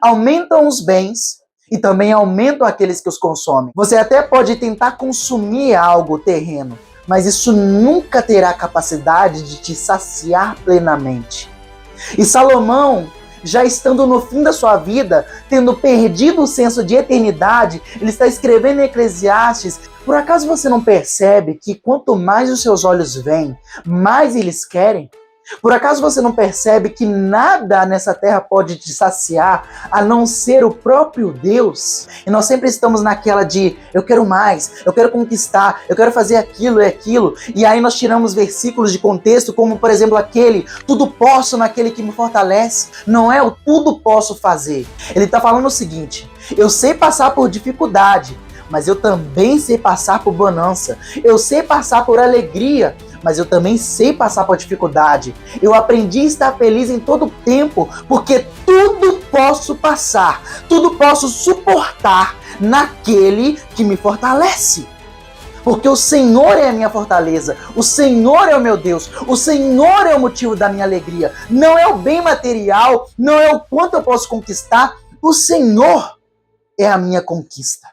aumentam os bens e também aumentam aqueles que os consomem. Você até pode tentar consumir algo terreno, mas isso nunca terá capacidade de te saciar plenamente. E Salomão, já estando no fim da sua vida, tendo perdido o senso de eternidade, ele está escrevendo em Eclesiastes. Por acaso você não percebe que quanto mais os seus olhos veem, mais eles querem? Por acaso você não percebe que nada nessa terra pode te saciar a não ser o próprio Deus? E nós sempre estamos naquela de eu quero mais, eu quero conquistar, eu quero fazer aquilo e aquilo. E aí nós tiramos versículos de contexto, como por exemplo aquele tudo posso naquele que me fortalece. Não é o tudo posso fazer. Ele está falando o seguinte: eu sei passar por dificuldade, mas eu também sei passar por bonança. Eu sei passar por alegria, mas eu também sei passar por dificuldade. Eu aprendi a estar feliz em todo o tempo, porque tudo posso passar, tudo posso suportar naquele que me fortalece. Porque o Senhor é a minha fortaleza, o Senhor é o meu Deus, o Senhor é o motivo da minha alegria. Não é o bem material, não é o quanto eu posso conquistar, o Senhor é a minha conquista.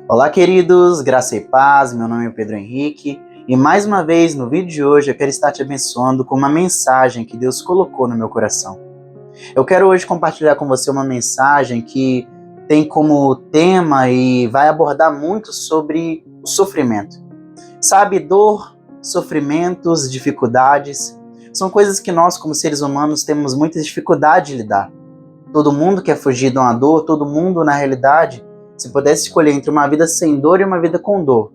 Olá, queridos, graça e paz, meu nome é Pedro Henrique e mais uma vez no vídeo de hoje eu quero estar te abençoando com uma mensagem que Deus colocou no meu coração. Eu quero hoje compartilhar com você uma mensagem que tem como tema e vai abordar muito sobre o sofrimento. Sabe, dor, sofrimentos, dificuldades, são coisas que nós como seres humanos temos muita dificuldade de lidar. Todo mundo quer fugir de uma dor, todo mundo na realidade, se pudesse escolher entre uma vida sem dor e uma vida com dor,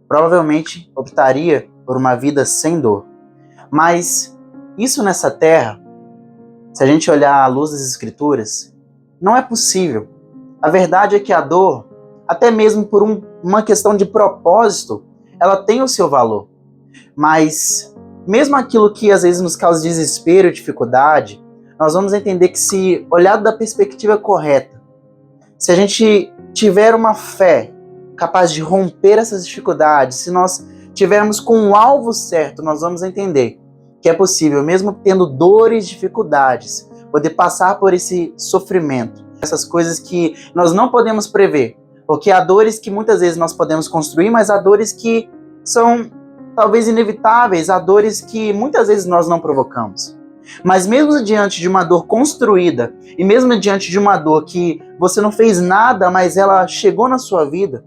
provavelmente optaria por uma vida sem dor. Mas isso nessa terra, se a gente olhar à luz das Escrituras, não é possível. A verdade é que a dor, até mesmo por uma questão de propósito, ela tem o seu valor. Mas mesmo aquilo que às vezes nos causa desespero e dificuldade, nós vamos entender que se olhado da perspectiva correta, se a gente tiver uma fé capaz de romper essas dificuldades, se nós tivermos com o alvo certo, nós vamos entender que é possível, mesmo tendo dores, dificuldades, poder passar por esse sofrimento, essas coisas que nós não podemos prever, porque há dores que muitas vezes nós podemos construir, mas há dores que são talvez inevitáveis, há dores que muitas vezes nós não provocamos. Mas mesmo diante de uma dor construída, e mesmo diante de uma dor que você não fez nada, mas ela chegou na sua vida,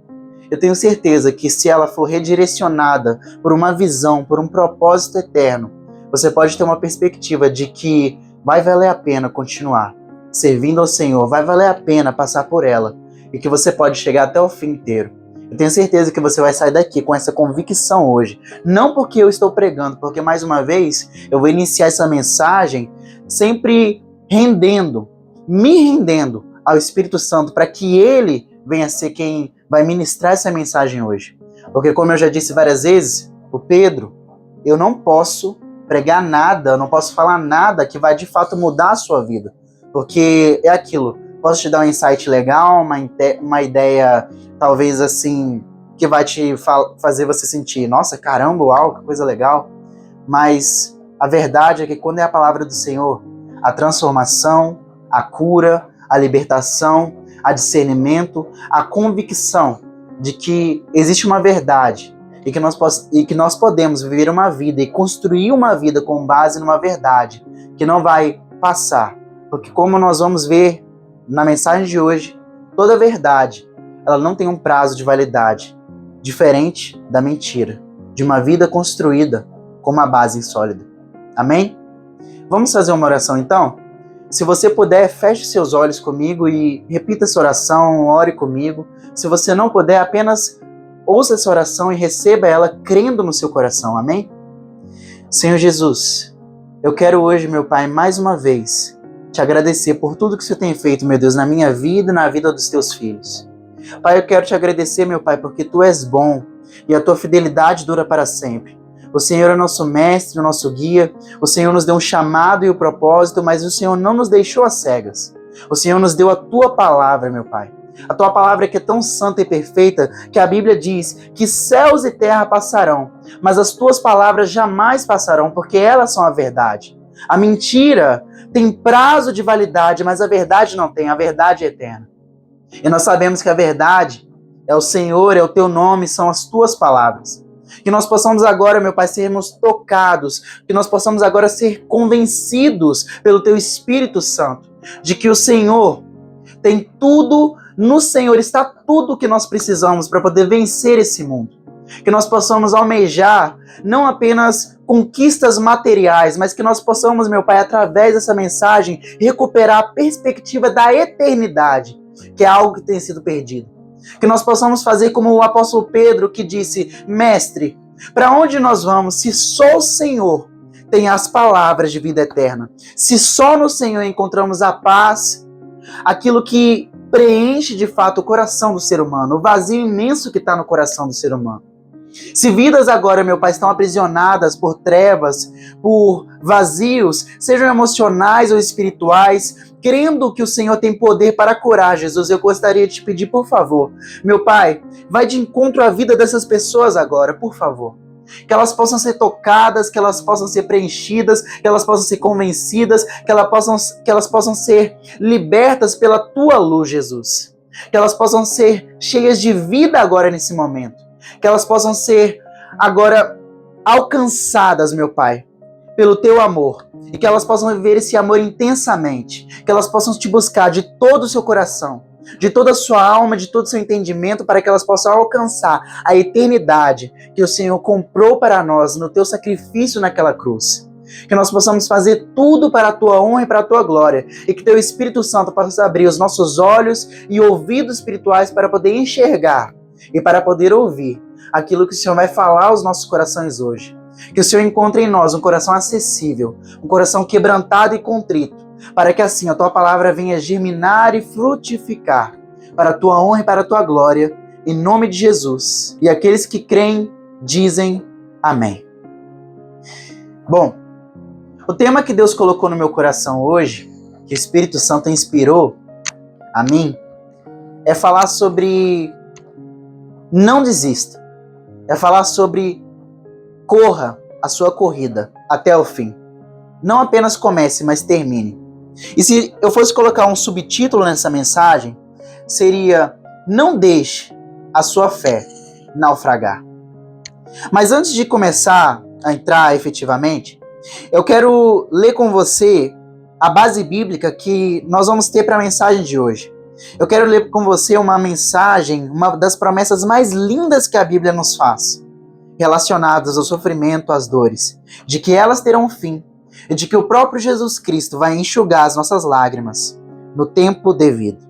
eu tenho certeza que se ela for redirecionada por uma visão, por um propósito eterno, você pode ter uma perspectiva de que vai valer a pena continuar servindo ao Senhor, vai valer a pena passar por ela, e que você pode chegar até o fim inteiro. Eu tenho certeza que você vai sair daqui com essa convicção hoje. Não porque eu estou pregando, porque mais uma vez eu vou iniciar essa mensagem sempre me rendendo ao Espírito Santo para que Ele venha ser quem vai ministrar essa mensagem hoje. Porque como eu já disse várias vezes, o Pedro, eu não posso pregar nada, eu não posso falar nada que vai de fato mudar a sua vida. Porque é aquilo, posso te dar um insight legal, uma ideia talvez assim, que vai te fazer você sentir, nossa, caramba, uau, que coisa legal. Mas a verdade é que quando é a palavra do Senhor, a transformação, a cura, a libertação, a discernimento, a convicção de que existe uma verdade e que nós podemos viver uma vida e construir uma vida com base numa verdade que não vai passar. Porque como nós vamos ver na mensagem de hoje, toda verdade ela não tem um prazo de validade, diferente da mentira, de uma vida construída com uma base sólida. Amém? Vamos fazer uma oração então? Se você puder, feche seus olhos comigo e repita essa oração, ore comigo. Se você não puder, apenas ouça essa oração e receba ela crendo no seu coração. Amém? Senhor Jesus, eu quero hoje, meu Pai, mais uma vez, te agradecer por tudo que o Senhor tem feito, meu Deus, na minha vida e na vida dos teus filhos. Pai, eu quero te agradecer, meu Pai, porque Tu és bom e a Tua fidelidade dura para sempre. O Senhor é nosso mestre, o nosso guia. O Senhor nos deu um chamado e um propósito, mas o Senhor não nos deixou às cegas. O Senhor nos deu a tua palavra, meu Pai. A tua palavra que é tão santa e perfeita que a Bíblia diz que céus e terra passarão, mas as tuas palavras jamais passarão, porque elas são a verdade. A mentira tem prazo de validade, mas a verdade não tem, a verdade é eterna. E nós sabemos que a verdade é o Senhor, é o teu nome, são as tuas palavras. Que nós possamos agora, meu Pai, sermos tocados, que nós possamos agora ser convencidos pelo teu Espírito Santo, de que o Senhor tem tudo, no Senhor está tudo o que nós precisamos para poder vencer esse mundo. Que nós possamos almejar não apenas conquistas materiais, mas que nós possamos, meu Pai, através dessa mensagem, recuperar a perspectiva da eternidade, que é algo que tem sido perdido. Que nós possamos fazer como o apóstolo Pedro, que disse: Mestre, para onde nós vamos se só o Senhor tem as palavras de vida eterna? Se só no Senhor encontramos a paz, aquilo que preenche de fato o coração do ser humano, o vazio imenso que está no coração do ser humano. Se vidas agora, meu Pai, estão aprisionadas por trevas, por vazios, sejam emocionais ou espirituais, crendo que o Senhor tem poder para curar, Jesus, eu gostaria de te pedir, por favor, meu Pai, vai de encontro à vida dessas pessoas agora, por favor. Que elas possam ser tocadas, que elas possam ser preenchidas, que elas possam ser convencidas, que elas possam ser libertas pela Tua luz, Jesus. Que elas possam ser cheias de vida agora nesse momento. Que elas possam ser agora alcançadas, meu Pai, pelo Teu amor. E que elas possam viver esse amor intensamente. Que elas possam Te buscar de todo o seu coração, de toda a sua alma, de todo o seu entendimento, para que elas possam alcançar a eternidade que o Senhor comprou para nós no Teu sacrifício naquela cruz. Que nós possamos fazer tudo para a Tua honra e para a Tua glória. E que Teu Espírito Santo possa abrir os nossos olhos e ouvidos espirituais para poder enxergar e para poder ouvir aquilo que o Senhor vai falar aos nossos corações hoje. Que o Senhor encontre em nós um coração acessível, um coração quebrantado e contrito, para que assim a Tua palavra venha germinar e frutificar para a Tua honra e para a Tua glória, em nome de Jesus. E aqueles que creem, dizem amém. Bom, o tema que Deus colocou no meu coração hoje, que o Espírito Santo inspirou a mim, é falar sobre não desista. É falar sobre corra a sua corrida até o fim. Não apenas comece, mas termine. E se eu fosse colocar um subtítulo nessa mensagem, seria: não deixe a sua fé naufragar. Mas antes de começar a entrar efetivamente, eu quero ler com você a base bíblica que nós vamos ter para a mensagem de hoje. Eu quero ler com você uma mensagem, uma das promessas mais lindas que a Bíblia nos faz, relacionadas ao sofrimento, às dores, de que elas terão fim, e de que o próprio Jesus Cristo vai enxugar as nossas lágrimas no tempo devido.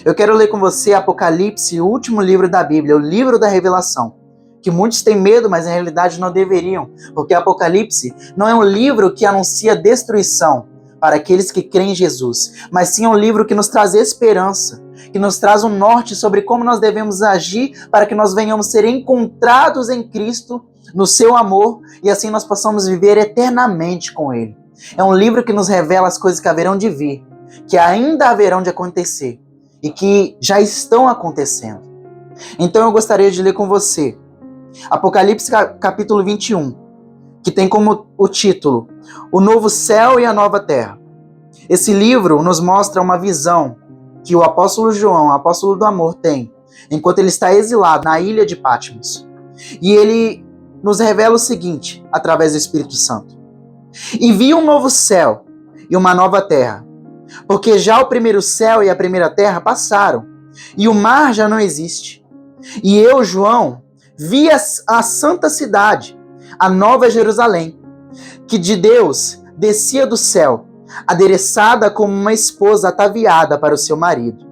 Eu quero ler com você Apocalipse, o último livro da Bíblia, o livro da revelação, que muitos têm medo, mas na realidade não deveriam, porque Apocalipse não é um livro que anuncia destruição para aqueles que creem em Jesus, mas sim um livro que nos traz esperança, que nos traz um norte sobre como nós devemos agir para que nós venhamos ser encontrados em Cristo, no seu amor, e assim nós possamos viver eternamente com Ele. É um livro que nos revela as coisas que haverão de vir, que ainda haverão de acontecer e que já estão acontecendo. Então eu gostaria de ler com você Apocalipse capítulo 21, que tem como o título O Novo Céu e a Nova Terra. Esse livro nos mostra uma visão que o apóstolo João, o apóstolo do amor, tem enquanto ele está exilado na ilha de Patmos. E ele nos revela o seguinte, através do Espírito Santo: E vi um novo céu e uma nova terra, porque já o primeiro céu e a primeira terra passaram, e o mar já não existe. E eu, João, vi a santa cidade, a nova Jerusalém, que de Deus descia do céu, adereçada como uma esposa ataviada para o seu marido.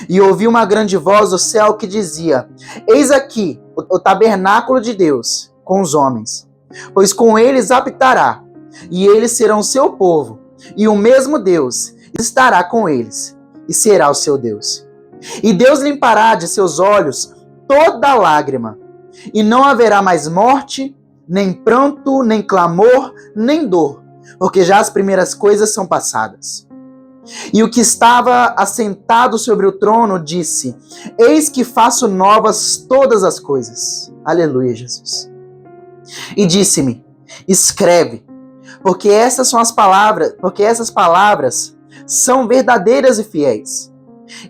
E ouvi uma grande voz do céu que dizia: Eis aqui o tabernáculo de Deus com os homens, pois com eles habitará, e eles serão seu povo, e o mesmo Deus estará com eles, e será o seu Deus. E Deus limpará de seus olhos toda lágrima, e não haverá mais morte, nem pranto, nem clamor, nem dor, porque já as primeiras coisas são passadas. E o que estava assentado sobre o trono disse: Eis que faço novas todas as coisas. Aleluia, Jesus. E disse-me: Escreve, porque essas palavras são verdadeiras e fiéis.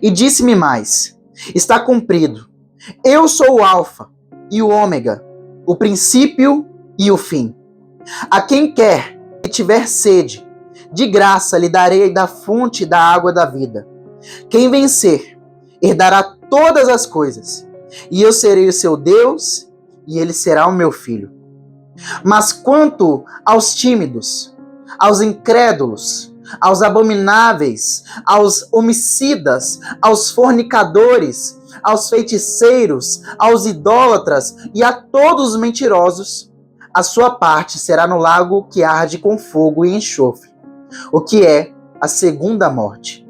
E disse-me mais: Está cumprido. Eu sou o Alfa e o Ômega, o princípio e o fim. A quem quer e tiver sede, de graça lhe darei da fonte da água da vida. Quem vencer, herdará todas as coisas, e eu serei o seu Deus, e ele será o meu filho. Mas quanto aos tímidos, aos incrédulos, aos abomináveis, aos homicidas, aos fornicadores, aos feiticeiros, aos idólatras e a todos os mentirosos, a sua parte será no lago que arde com fogo e enxofre, o que é a segunda morte,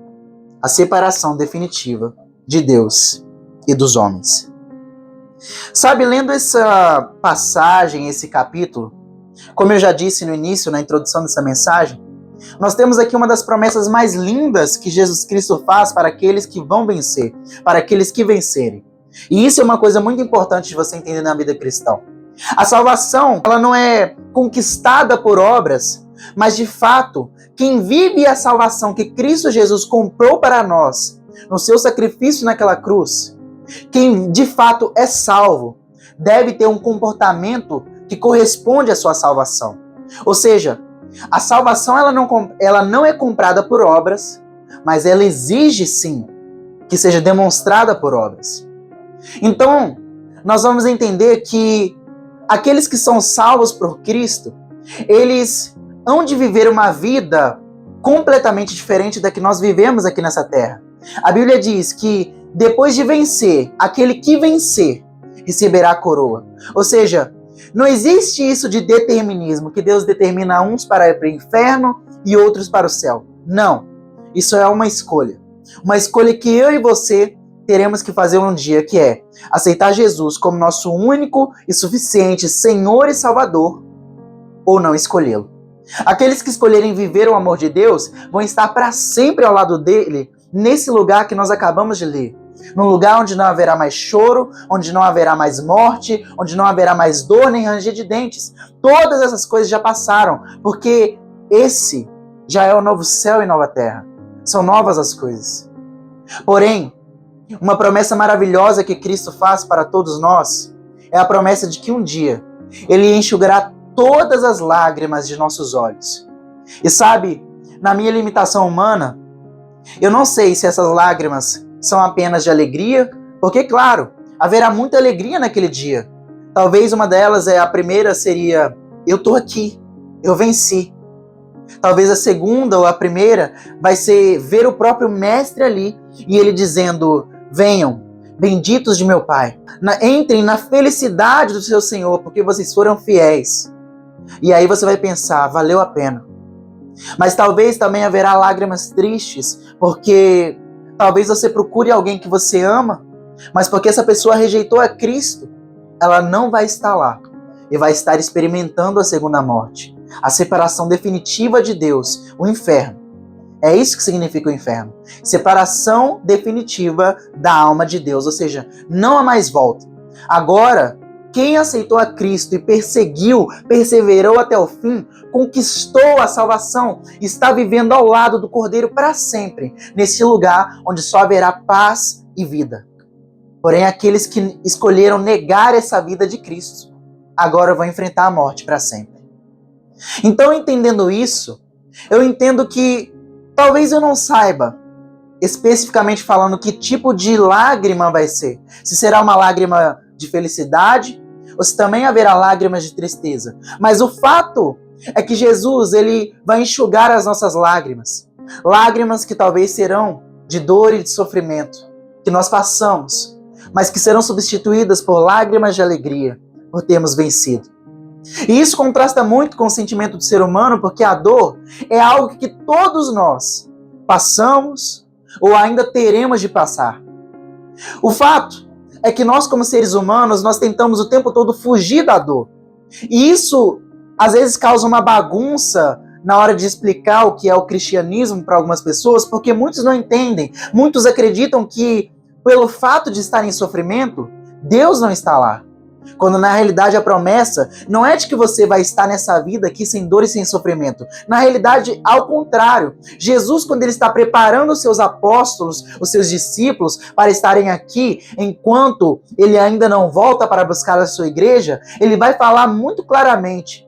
a separação definitiva de Deus e dos homens. Sabe, lendo essa passagem, esse capítulo, como eu já disse no início, na introdução dessa mensagem, nós temos aqui uma das promessas mais lindas que Jesus Cristo faz para aqueles que vão vencer, para aqueles que vencerem. E isso é uma coisa muito importante de você entender na vida cristã. A salvação, ela não é conquistada por obras, mas de fato, quem vive a salvação que Cristo Jesus comprou para nós, no seu sacrifício naquela cruz, quem de fato é salvo, deve ter um comportamento que corresponde à sua salvação. Ou seja, a salvação ela não é comprada por obras, mas ela exige sim que seja demonstrada por obras. Então, nós vamos entender que aqueles que são salvos por Cristo, eles hão de viver uma vida completamente diferente da que nós vivemos aqui nessa terra. A Bíblia diz que depois de vencer, aquele que vencer receberá a coroa. Ou seja, não existe isso de determinismo, que Deus determina uns para ir para o inferno e outros para o céu. Não. Isso é uma escolha. Uma escolha que eu e você teremos que fazer um dia, que é aceitar Jesus como nosso único e suficiente Senhor e Salvador, ou não escolhê-lo. Aqueles que escolherem viver o amor de Deus vão estar para sempre ao lado dele, nesse lugar que nós acabamos de ler. Num lugar onde não haverá mais choro, onde não haverá mais morte, onde não haverá mais dor nem ranger de dentes. Todas essas coisas já passaram, porque esse já é o novo céu e nova terra. São novas as coisas. Porém, uma promessa maravilhosa que Cristo faz para todos nós é a promessa de que um dia Ele enxugará todas as lágrimas de nossos olhos. E sabe, na minha limitação humana, eu não sei se essas lágrimas são apenas de alegria, porque, claro, haverá muita alegria naquele dia. Talvez uma delas, a primeira seria: eu estou aqui, eu venci. Talvez a segunda ou a primeira vai ser ver o próprio mestre ali e ele dizendo: venham, benditos de meu Pai, entrem na felicidade do seu Senhor, porque vocês foram fiéis. E aí você vai pensar: valeu a pena. Mas talvez também haverá lágrimas tristes, porque talvez você procure alguém que você ama, mas porque essa pessoa rejeitou a Cristo, ela não vai estar lá e vai estar experimentando a segunda morte, a separação definitiva de Deus, o inferno. É isso que significa o inferno. Separação definitiva da alma de Deus, ou seja, não há mais volta. Agora, quem aceitou a Cristo e perseguiu, perseverou até o fim, conquistou a salvação, está vivendo ao lado do Cordeiro para sempre, nesse lugar onde só haverá paz e vida. Porém, aqueles que escolheram negar essa vida de Cristo, agora vão enfrentar a morte para sempre. Então, entendendo isso, eu entendo que talvez eu não saiba, especificamente falando, que tipo de lágrima vai ser. Se será uma lágrima de felicidade, ou se também haverá lágrimas de tristeza. Mas o fato é que Jesus, ele vai enxugar as nossas lágrimas. Lágrimas que talvez serão de dor e de sofrimento, que nós passamos, mas que serão substituídas por lágrimas de alegria, por termos vencido. E isso contrasta muito com o sentimento do ser humano, porque a dor é algo que todos nós passamos ou ainda teremos de passar. O fato é que nós, como seres humanos, nós tentamos o tempo todo fugir da dor. E isso, às vezes, causa uma bagunça na hora de explicar o que é o cristianismo para algumas pessoas, porque muitos não entendem. Muitos acreditam que, pelo fato de estar em sofrimento, Deus não está lá. Quando na realidade a promessa não é de que você vai estar nessa vida aqui sem dor e sem sofrimento. Na realidade, ao contrário. Jesus, quando ele está preparando os seus apóstolos, os seus discípulos, para estarem aqui, enquanto ele ainda não volta para buscar a sua igreja, ele vai falar muito claramente: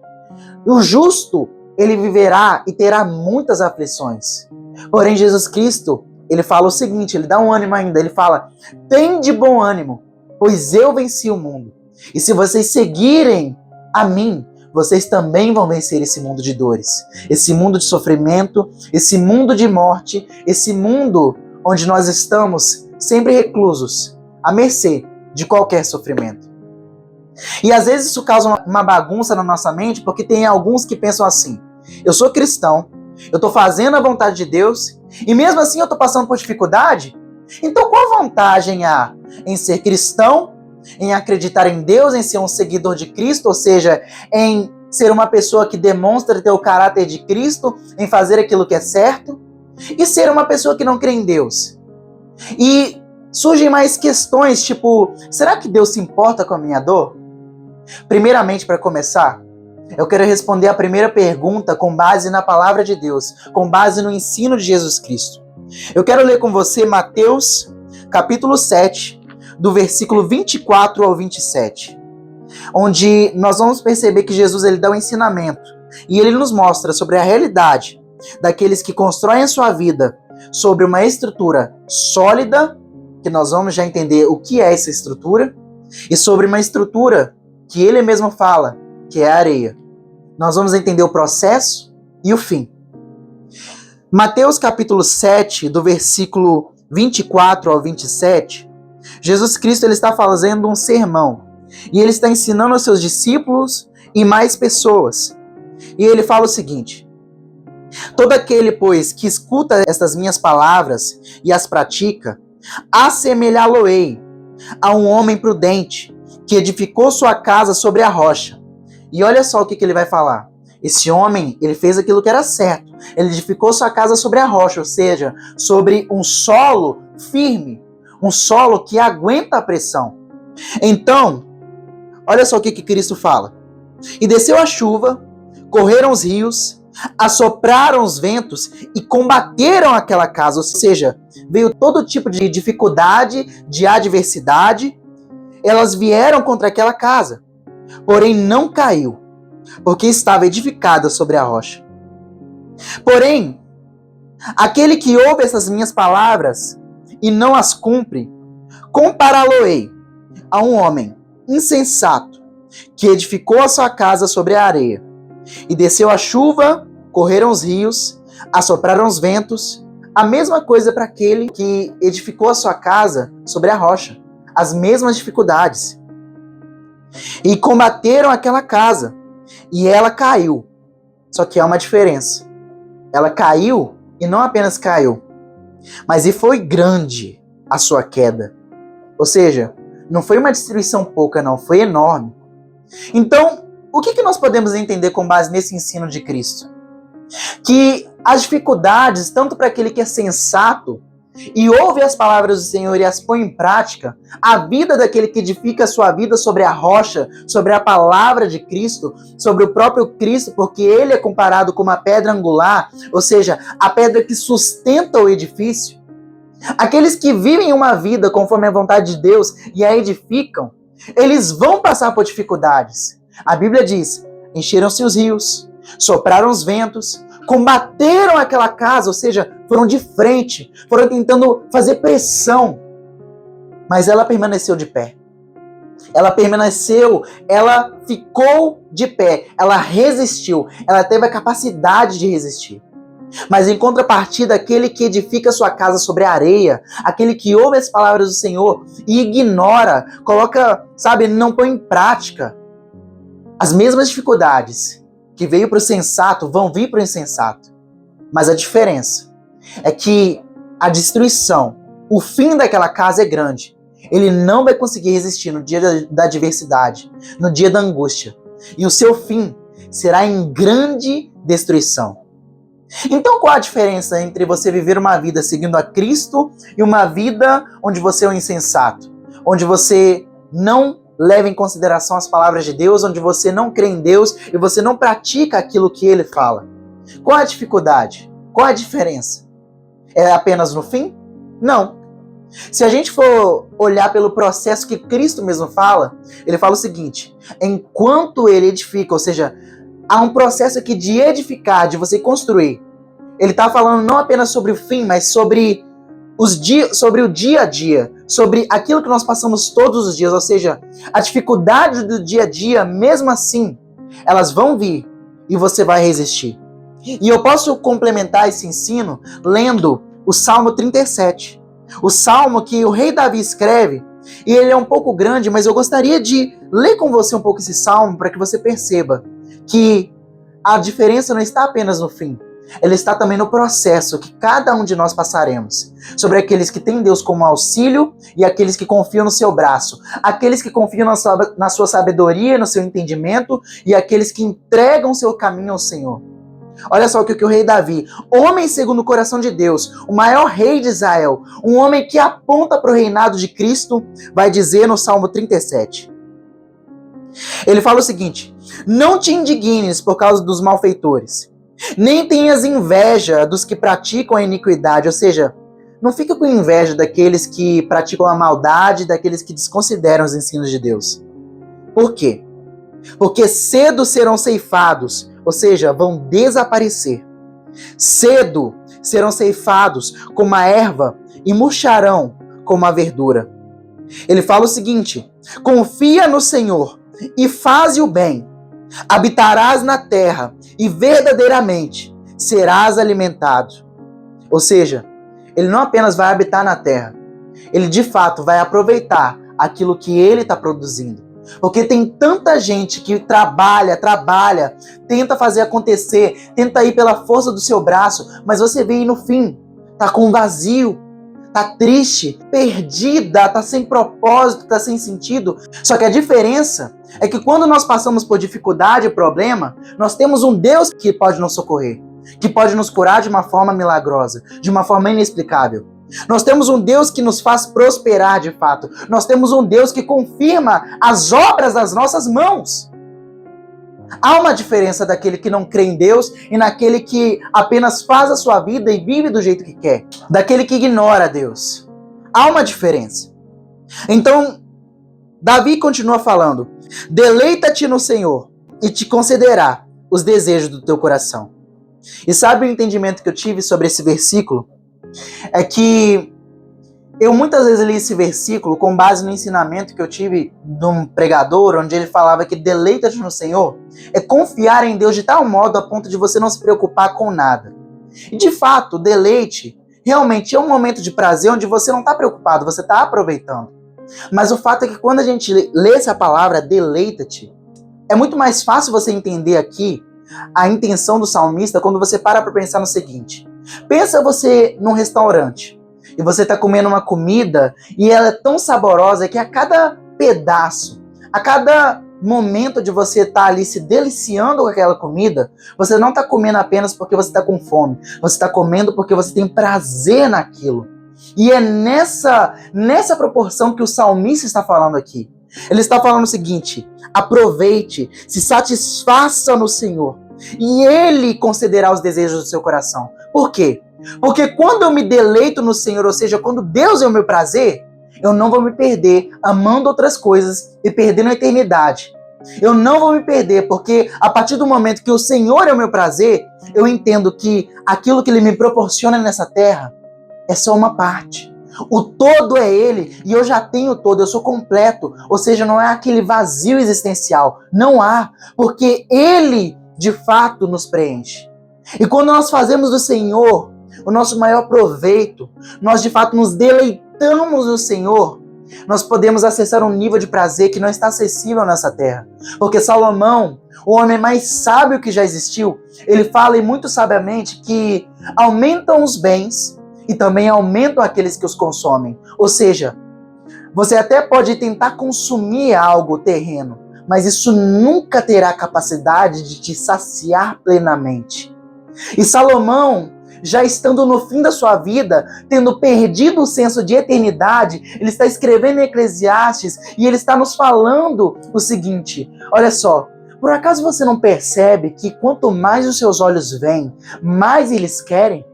o justo, ele viverá e terá muitas aflições. Porém, Jesus Cristo, ele fala o seguinte, ele dá um ânimo ainda, ele fala: tem de bom ânimo, pois eu venci o mundo. E se vocês seguirem a mim, vocês também vão vencer esse mundo de dores, esse mundo de sofrimento, esse mundo de morte, esse mundo onde nós estamos sempre reclusos, à mercê de qualquer sofrimento. E às vezes isso causa uma bagunça na nossa mente, porque tem alguns que pensam assim: eu sou cristão, eu estou fazendo a vontade de Deus, e mesmo assim eu estou passando por dificuldade? Então qual vantagem há em ser cristão, em acreditar em Deus, em ser um seguidor de Cristo, ou seja, em ser uma pessoa que demonstra ter o caráter de Cristo, em fazer aquilo que é certo, e ser uma pessoa que não crê em Deus? E surgem mais questões, tipo, será que Deus se importa com a minha dor? Primeiramente, para começar, eu quero responder a primeira pergunta com base na palavra de Deus, com base no ensino de Jesus Cristo. Eu quero ler com você Mateus, capítulo 7, do versículo 24 ao 27, onde nós vamos perceber que Jesus ele dá um ensinamento e ele nos mostra sobre a realidade daqueles que constroem a sua vida sobre uma estrutura sólida, que nós vamos já entender o que é essa estrutura, e sobre uma estrutura que ele mesmo fala, que é a areia. Nós vamos entender o processo e o fim. Mateus capítulo 7, do versículo 24 ao 27, Jesus Cristo ele está fazendo um sermão e ele está ensinando aos seus discípulos e mais pessoas. E ele fala o seguinte: todo aquele, pois, que escuta estas minhas palavras e as pratica, assemelhá-lo-ei a um homem prudente que edificou sua casa sobre a rocha. E olha só o que ele vai falar. Esse homem, ele fez aquilo que era certo. Ele edificou sua casa sobre a rocha, ou seja, sobre um solo firme, um solo que aguenta a pressão. Então, olha só o que Cristo fala. E desceu a chuva, correram os rios, assopraram os ventos e combateram aquela casa. Ou seja, veio todo tipo de dificuldade, de adversidade. Elas vieram contra aquela casa, porém não caiu, porque estava edificada sobre a rocha. Porém, aquele que ouve essas minhas palavras e não as cumpre, compará-lo-ei a um homem insensato que edificou a sua casa sobre a areia. E desceu a chuva, correram os rios, assopraram os ventos. A mesma coisa para aquele que edificou a sua casa sobre a rocha. As mesmas dificuldades. E combateram aquela casa. E ela caiu. Só que há uma diferença. Ela caiu e não apenas caiu, mas e foi grande a sua queda. Ou seja, não foi uma destruição pouca, não. Foi enorme. Então, o que nós podemos entender com base nesse ensino de Cristo? Que as dificuldades, tanto para aquele que é sensato e ouve as palavras do Senhor e as põe em prática, a vida daquele que edifica a sua vida sobre a rocha, sobre a palavra de Cristo, sobre o próprio Cristo, porque ele é comparado com uma pedra angular, ou seja, a pedra que sustenta o edifício. Aqueles que vivem uma vida conforme a vontade de Deus e a edificam, eles vão passar por dificuldades. A Bíblia diz: encheram-se os rios, sopraram os ventos, combateram aquela casa, ou seja, foram de frente, foram tentando fazer pressão, mas ela permaneceu de pé. Ela permaneceu, ela ficou de pé, ela resistiu, ela teve a capacidade de resistir. Mas em contrapartida, aquele que edifica sua casa sobre a areia, aquele que ouve as palavras do Senhor e ignora, coloca, não põe em prática, as mesmas dificuldades que veio para o sensato vão vir para o insensato. Mas a diferença é que a destruição, o fim daquela casa é grande. Ele não vai conseguir resistir no dia da adversidade, no dia da angústia. E o seu fim será em grande destruição. Então qual a diferença entre você viver uma vida seguindo a Cristo e uma vida onde você é um insensato? Onde você não leva em consideração as palavras de Deus, onde você não crê em Deus e você não pratica aquilo que Ele fala? Qual a dificuldade? Qual a diferença? É apenas no fim? Não. Se a gente for olhar pelo processo que Cristo mesmo fala, Ele fala o seguinte: enquanto Ele edifica, ou seja, há um processo aqui de edificar, de você construir. Ele está falando não apenas sobre o fim, mas sobre sobre o dia a dia, sobre aquilo que nós passamos todos os dias, ou seja, a dificuldade do dia a dia, mesmo assim, elas vão vir e você vai resistir. E eu posso complementar esse ensino lendo o Salmo 37. O Salmo que o rei Davi escreve, e ele é um pouco grande, mas eu gostaria de ler com você um pouco esse Salmo para que você perceba que a diferença não está apenas no fim, ela está também no processo que cada um de nós passaremos. Sobre aqueles que têm Deus como auxílio e aqueles que confiam no seu braço. Aqueles que confiam na sua sabedoria, no seu entendimento e aqueles que entregam seu caminho ao Senhor. Olha só o que o rei Davi, homem segundo o coração de Deus, o maior rei de Israel, um homem que aponta para o reinado de Cristo, vai dizer no Salmo 37. Ele fala o seguinte: não te indignes por causa dos malfeitores, nem tenhas inveja dos que praticam a iniquidade, ou seja, não fica com inveja daqueles que praticam a maldade, daqueles que desconsideram os ensinos de Deus. Por quê? Porque cedo serão ceifados, ou seja, vão desaparecer. Cedo serão ceifados como a erva e murcharão como a verdura. Ele fala o seguinte: confia no Senhor e faze o bem. Habitarás na terra e verdadeiramente serás alimentado. Ou seja, ele não apenas vai habitar na terra, ele de fato vai aproveitar aquilo que ele está produzindo. Porque tem tanta gente que trabalha, tenta fazer acontecer, tenta ir pela força do seu braço, mas você vê aí no fim, tá com vazio, tá triste, perdida, tá sem propósito, tá sem sentido. Só que a diferença é que quando nós passamos por dificuldade e problema, nós temos um Deus que pode nos socorrer, que pode nos curar de uma forma milagrosa, de uma forma inexplicável. Nós temos um Deus que nos faz prosperar de fato. Nós temos um Deus que confirma as obras das nossas mãos. Há uma diferença daquele que não crê em Deus e naquele que apenas faz a sua vida e vive do jeito que quer. Daquele que ignora Deus. Há uma diferença. Então, Davi continua falando: deleita-te no Senhor e te concederá os desejos do teu coração. E sabe o entendimento que eu tive sobre esse versículo? É que eu muitas vezes li esse versículo com base no ensinamento que eu tive de um pregador, onde ele falava que deleita-te no Senhor é confiar em Deus de tal modo a ponto de você não se preocupar com nada. E de fato, deleite realmente é um momento de prazer onde você não está preocupado, você está aproveitando. Mas o fato é que quando a gente lê essa palavra, deleita-te, é muito mais fácil você entender aqui a intenção do salmista quando você para pensar no seguinte: pensa você num restaurante e você está comendo uma comida e ela é tão saborosa que a cada pedaço, a cada momento de você estar ali se deliciando com aquela comida, você não está comendo apenas porque você está com fome, você está comendo porque você tem prazer naquilo. E é nessa proporção que o salmista está falando aqui. Ele está falando o seguinte: aproveite, se satisfaça no Senhor e Ele concederá os desejos do seu coração. Por quê? Porque quando eu me deleito no Senhor, ou seja, quando Deus é o meu prazer, eu não vou me perder amando outras coisas e perdendo a eternidade. Eu não vou me perder, porque a partir do momento que o Senhor é o meu prazer, eu entendo que aquilo que Ele me proporciona nessa terra é só uma parte. O todo é Ele e eu já tenho o todo, eu sou completo. Ou seja, não é aquele vazio existencial. Não há, porque Ele de fato nos preenche. E quando nós fazemos do Senhor o nosso maior proveito, nós de fato nos deleitamos no Senhor, nós podemos acessar um nível de prazer que não está acessível nessa terra. Porque Salomão, o homem mais sábio que já existiu, ele fala e muito sabiamente que aumentam os bens e também aumentam aqueles que os consomem. Ou seja, você até pode tentar consumir algo terreno, mas isso nunca terá capacidade de te saciar plenamente. E Salomão, já estando no fim da sua vida, tendo perdido o senso de eternidade, ele está escrevendo em Eclesiastes e ele está nos falando o seguinte: olha só, por acaso você não percebe que quanto mais os seus olhos veem, mais eles querem?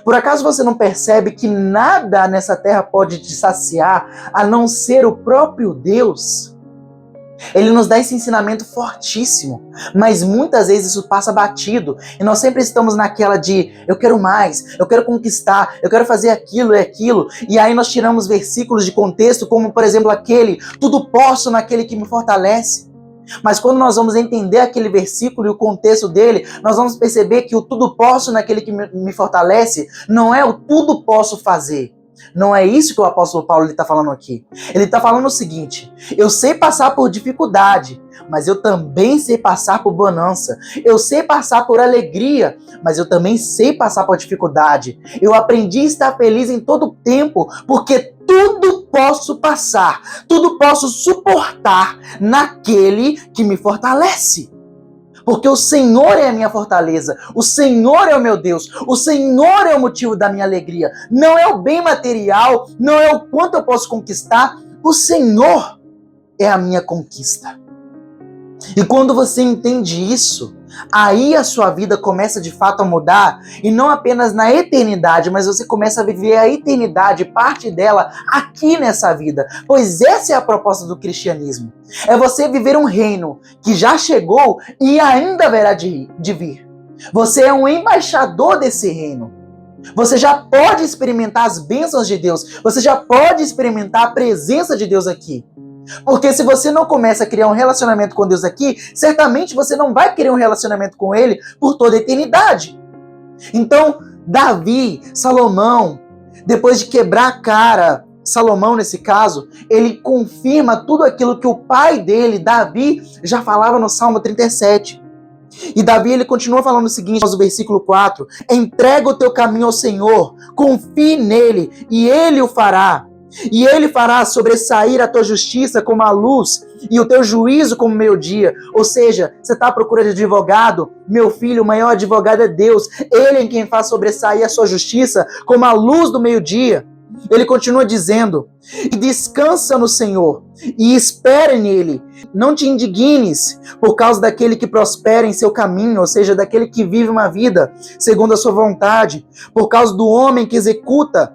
Por acaso você não percebe que nada nessa terra pode te saciar a não ser o próprio Deus? Ele nos dá esse ensinamento fortíssimo, mas muitas vezes isso passa batido e nós sempre estamos naquela de eu quero mais, eu quero conquistar, eu quero fazer aquilo e aquilo, e aí nós tiramos versículos de contexto, como por exemplo aquele, tudo posso naquele que me fortalece. Mas quando nós vamos entender aquele versículo e o contexto dele, nós vamos perceber que o tudo posso naquele que me fortalece não é o tudo posso fazer. Não é isso que o apóstolo Paulo está falando aqui. Ele está falando o seguinte: eu sei passar por dificuldade, mas eu também sei passar por bonança. Eu sei passar por alegria, mas eu também sei passar por dificuldade. Eu aprendi a estar feliz em todo tempo, porque tudo posso passar, tudo posso suportar naquele que me fortalece. Porque o Senhor é a minha fortaleza, o Senhor é o meu Deus, o Senhor é o motivo da minha alegria. Não é o bem material, não é o quanto eu posso conquistar, o Senhor é a minha conquista. E quando você entende isso, aí a sua vida começa de fato a mudar, e não apenas na eternidade, mas você começa a viver a eternidade, parte dela, aqui nessa vida. Pois essa é a proposta do cristianismo. É você viver um reino que já chegou e ainda haverá de vir. Você é um embaixador desse reino. Você já pode experimentar as bênçãos de Deus, você já pode experimentar a presença de Deus aqui. Porque se você não começa a criar um relacionamento com Deus aqui, certamente você não vai querer um relacionamento com Ele por toda a eternidade. Então, Davi, Salomão, depois de quebrar a cara, Salomão nesse caso, ele confirma tudo aquilo que o pai dele, Davi, já falava no Salmo 37. E Davi ele continua falando o seguinte, no versículo 4, entrega o teu caminho ao Senhor, confie nele e Ele o fará. E Ele fará sobressair a tua justiça como a luz e o teu juízo como o meio-dia. Ou seja, você está à procura de advogado? Meu filho, o maior advogado é Deus. Ele é quem faz sobressair a sua justiça como a luz do meio-dia. Ele continua dizendo, e descansa no Senhor e espere nele. Não te indignes por causa daquele que prospera em seu caminho, ou seja, daquele que vive uma vida segundo a sua vontade, por causa do homem que executa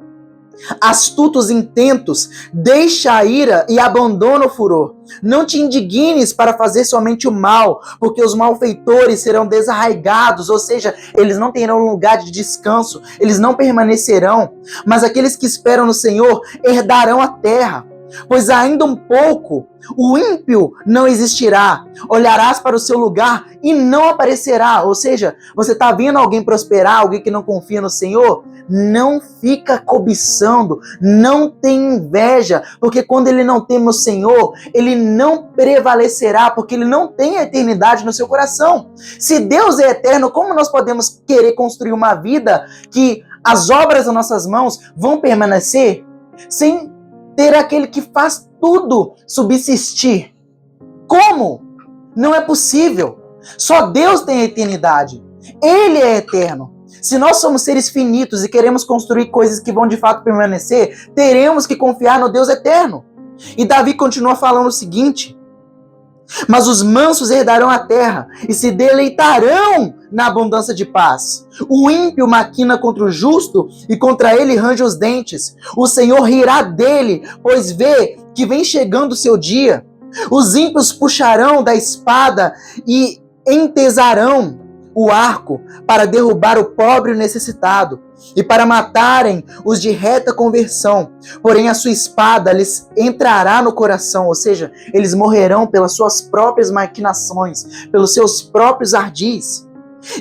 astutos intentos, deixa a ira e abandona o furor. Não te indignes para fazer somente o mal, porque os malfeitores serão desarraigados, ou seja, eles não terão lugar de descanso, eles não permanecerão, mas aqueles que esperam no Senhor herdarão a terra. Pois ainda um pouco, o ímpio não existirá. Olharás para o seu lugar e não aparecerá. Ou seja, você está vendo alguém prosperar, alguém que não confia no Senhor? Não fica cobiçando, não tem inveja, porque quando ele não teme o Senhor, ele não prevalecerá, porque ele não tem a eternidade no seu coração. Se Deus é eterno, como nós podemos querer construir uma vida que as obras das nossas mãos vão permanecer sem ter aquele que faz tudo subsistir? Como? Não é possível. Só Deus tem a eternidade. Ele é eterno. Se nós somos seres finitos e queremos construir coisas que vão de fato permanecer, teremos que confiar no Deus eterno. E Davi continua falando o seguinte, mas os mansos herdarão a terra e se deleitarão na abundância de paz. O ímpio maquina contra o justo e contra ele range os dentes. O Senhor rirá dele, pois vê que vem chegando o seu dia. Os ímpios puxarão da espada e entesarão o arco para derrubar o pobre e o necessitado e para matarem os de reta conversão. Porém a sua espada lhes entrará no coração, ou seja, eles morrerão pelas suas próprias maquinações, pelos seus próprios ardis,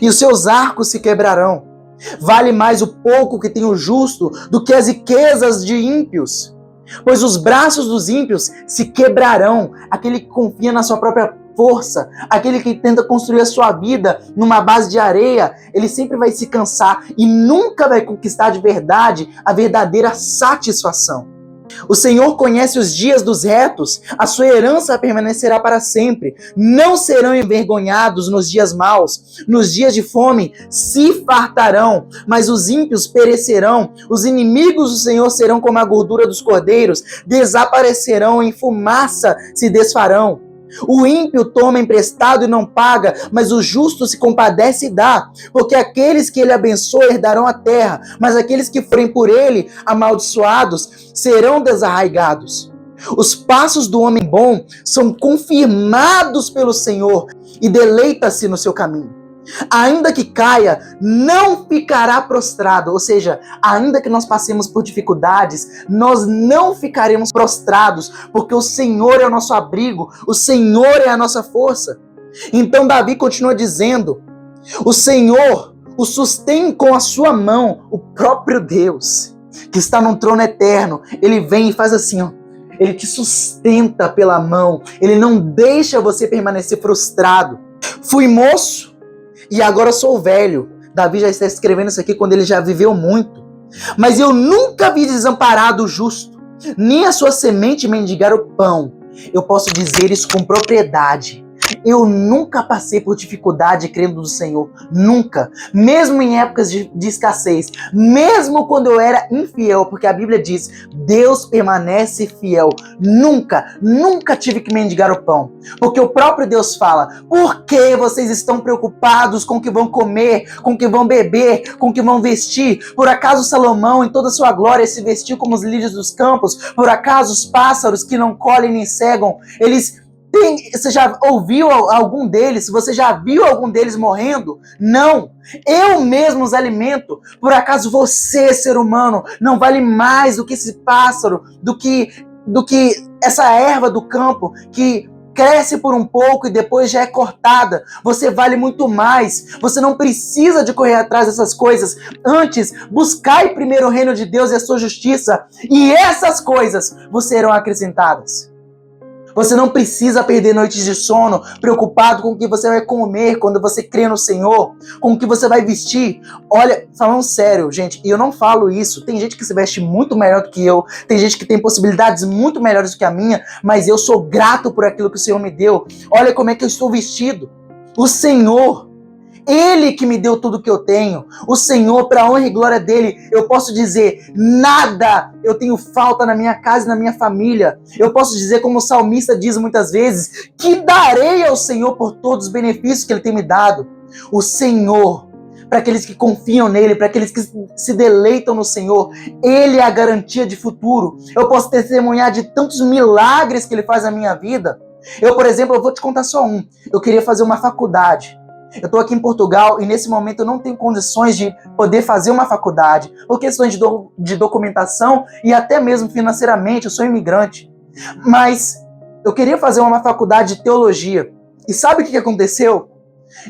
e os seus arcos se quebrarão. Vale mais o pouco que tem o justo do que as riquezas de ímpios, pois os braços dos ímpios se quebrarão. Aquele que confia na sua própria força, aquele que tenta construir a sua vida numa base de areia, ele sempre vai se cansar e nunca vai conquistar de verdade a verdadeira satisfação. O Senhor conhece os dias dos retos, a sua herança permanecerá para sempre. Não serão envergonhados nos dias maus, nos dias de fome se fartarão, mas os ímpios perecerão. Os inimigos do Senhor serão como a gordura dos cordeiros, desaparecerão, em fumaça se desfarão. O ímpio toma emprestado e não paga, mas o justo se compadece e dá. Porque aqueles que ele abençoa herdarão a terra, mas aqueles que forem por ele amaldiçoados serão desarraigados. Os passos do homem bom são confirmados pelo Senhor e deleita-se no seu caminho. Ainda que caia, não ficará prostrado. Ou seja, ainda que nós passemos por dificuldades, nós não ficaremos prostrados, porque o Senhor é o nosso abrigo, o Senhor é a nossa força. Então Davi continua dizendo: o Senhor o sustém com a sua mão, o próprio Deus, que está num trono eterno. Ele vem e faz assim, ó. Ele te sustenta pela mão, ele não deixa você permanecer frustrado. Fui moço e agora sou velho. Davi já está escrevendo isso aqui quando ele já viveu muito. Mas eu nunca vi desamparado o justo, nem a sua semente mendigar o pão. Eu posso dizer isso com propriedade. Eu nunca passei por dificuldade crendo no Senhor. Nunca. Mesmo em épocas de escassez. Mesmo quando eu era infiel. Porque a Bíblia diz, Deus permanece fiel. Nunca tive que mendigar o pão. Porque o próprio Deus fala, por que vocês estão preocupados com o que vão comer, com o que vão beber, com o que vão vestir? Por acaso Salomão, em toda a sua glória, se vestiu como os lírios dos campos? Por acaso os pássaros que não colhem nem cegam, você já ouviu algum deles? Você já viu algum deles morrendo? Não. Eu mesmo os alimento. Por acaso você, ser humano, não vale mais do que esse pássaro, do que essa erva do campo que cresce por um pouco e depois já é cortada? Você vale muito mais. Você não precisa de correr atrás dessas coisas. Antes, buscai primeiro o reino de Deus e a sua justiça, e essas coisas vos serão acrescentadas. Você não precisa perder noites de sono preocupado com o que você vai comer quando você crê no Senhor, com o que você vai vestir. Olha, falando sério, gente, e eu não falo isso. Tem gente que se veste muito melhor do que eu, tem gente que tem possibilidades muito melhores do que a minha, mas eu sou grato por aquilo que o Senhor me deu. Olha como é que eu estou vestido. O Senhor, Ele que me deu tudo que eu tenho. O Senhor, para a honra e glória dele, eu posso dizer, nada eu tenho falta na minha casa e na minha família. Eu posso dizer, como o salmista diz muitas vezes, que darei ao Senhor por todos os benefícios que ele tem me dado. O Senhor, para aqueles que confiam nele, para aqueles que se deleitam no Senhor, ele é a garantia de futuro. Eu posso testemunhar de tantos milagres que ele faz na minha vida. Eu, por exemplo, eu vou te contar só um. Eu queria fazer uma faculdade. Eu estou aqui em Portugal e nesse momento eu não tenho condições de poder fazer uma faculdade, por questões de documentação e até mesmo financeiramente, eu sou imigrante. Mas eu queria fazer uma faculdade de teologia. E sabe o que aconteceu?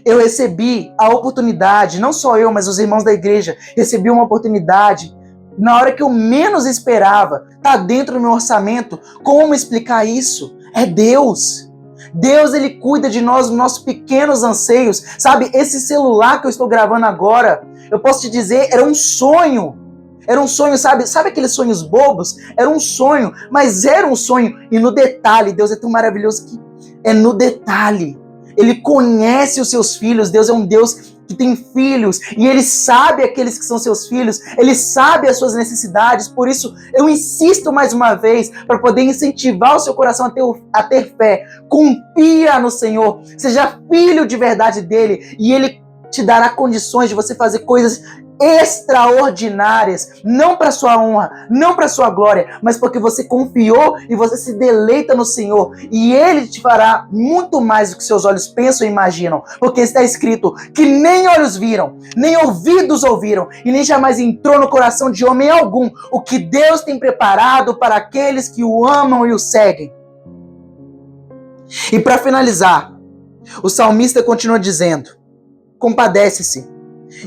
Eu recebi a oportunidade, não só eu, mas os irmãos da igreja, recebi uma oportunidade na hora que eu menos esperava. Está dentro do meu orçamento. Como explicar isso? É Deus. Deus, ele cuida de nós, dos nossos pequenos anseios. Sabe, esse celular que eu estou gravando agora, eu posso te dizer, era um sonho. Era um sonho, sabe aqueles sonhos bobos? Era um sonho, mas era um sonho. E no detalhe, Deus é tão maravilhoso que é no detalhe. Ele conhece os seus filhos. Deus é um Deus que tem filhos, e ele sabe aqueles que são seus filhos, ele sabe as suas necessidades. Por isso eu insisto mais uma vez, para poder incentivar o seu coração a ter fé. Confia no Senhor, seja filho de verdade dele, e ele te dará condições de você fazer coisas extraordinárias, não para sua honra, não para sua glória, mas porque você confiou e você se deleita no Senhor, e ele te fará muito mais do que seus olhos pensam e imaginam, porque está escrito que nem olhos viram, nem ouvidos ouviram, e nem jamais entrou no coração de homem algum o que Deus tem preparado para aqueles que o amam e o seguem. E para finalizar, o salmista continua dizendo: compadece-se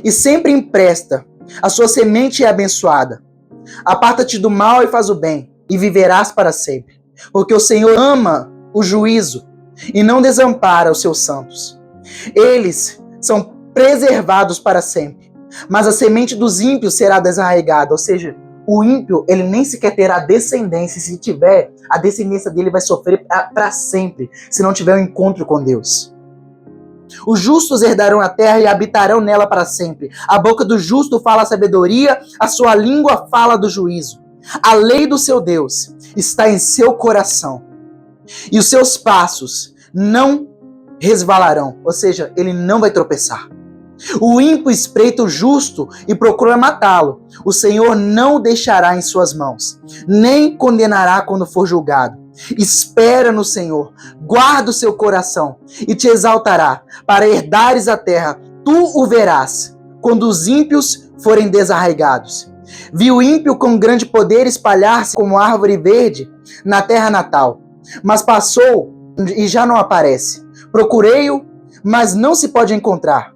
e sempre empresta, a sua semente é abençoada. Aparta-te do mal e faz o bem, e viverás para sempre. Porque o Senhor ama o juízo e não desampara os seus santos. Eles são preservados para sempre, mas a semente dos ímpios será desarraigada. Ou seja, o ímpio, ele nem sequer terá descendência. Se tiver, a descendência dele vai sofrer para sempre, se não tiver um encontro com Deus. Os justos herdarão a terra e habitarão nela para sempre. A boca do justo fala a sabedoria, a sua língua fala do juízo. A lei do seu Deus está em seu coração, e os seus passos não resvalarão, ou seja, ele não vai tropeçar. O ímpio espreita o justo e procura matá-lo. O Senhor não o deixará em suas mãos, nem condenará quando for julgado. Espera no Senhor, guarda o seu coração e te exaltará, para herdares a terra. Tu o verás, quando os ímpios forem desarraigados. Vi o ímpio com grande poder espalhar-se como árvore verde na terra natal, mas passou e já não aparece. Procurei-o, mas não se pode encontrar.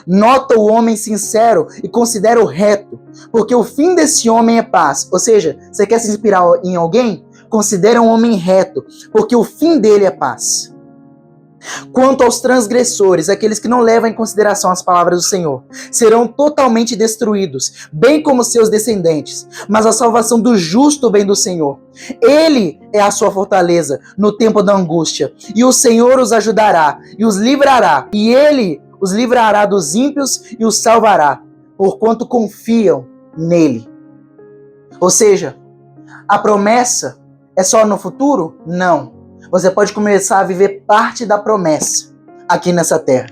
Nota o homem sincero e considera o reto, porque o fim desse homem é paz. Ou seja, você quer se inspirar em alguém? Considera um homem reto, porque o fim dele é paz. Quanto aos transgressores, aqueles que não levam em consideração as palavras do Senhor, serão totalmente destruídos, bem como seus descendentes. Mas a salvação do justo vem do Senhor. Ele é a sua fortaleza no tempo da angústia, e o Senhor os ajudará e os livrará, e ele os livrará dos ímpios e os salvará, porquanto confiam nele. Ou seja, a promessa é só no futuro? Não. Você pode começar a viver parte da promessa aqui nessa terra.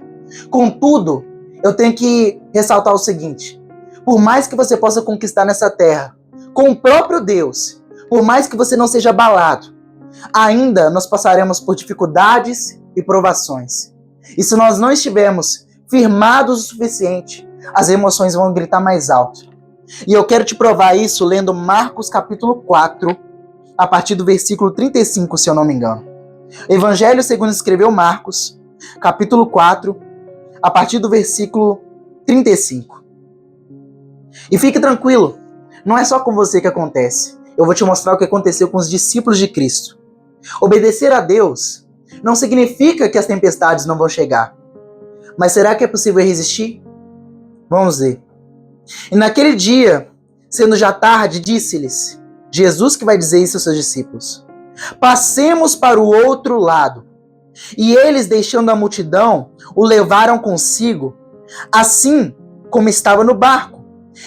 Contudo, eu tenho que ressaltar o seguinte: por mais que você possa conquistar nessa terra com o próprio Deus, por mais que você não seja abalado, ainda nós passaremos por dificuldades e provações. E se nós não estivermos firmados o suficiente, as emoções vão gritar mais alto. E eu quero te provar isso lendo Marcos capítulo 4, a partir do versículo 35, se eu não me engano. Evangelho segundo escreveu Marcos, capítulo 4, a partir do versículo 35. E fique tranquilo, não é só com você que acontece. Eu vou te mostrar o que aconteceu com os discípulos de Cristo. Obedecer a Deus não significa que as tempestades não vão chegar. Mas será que é possível resistir? Vamos ver. E naquele dia, sendo já tarde, disse-lhes, Jesus que vai dizer isso aos seus discípulos: passemos para o outro lado. E eles, deixando a multidão, o levaram consigo, assim como estava no barco.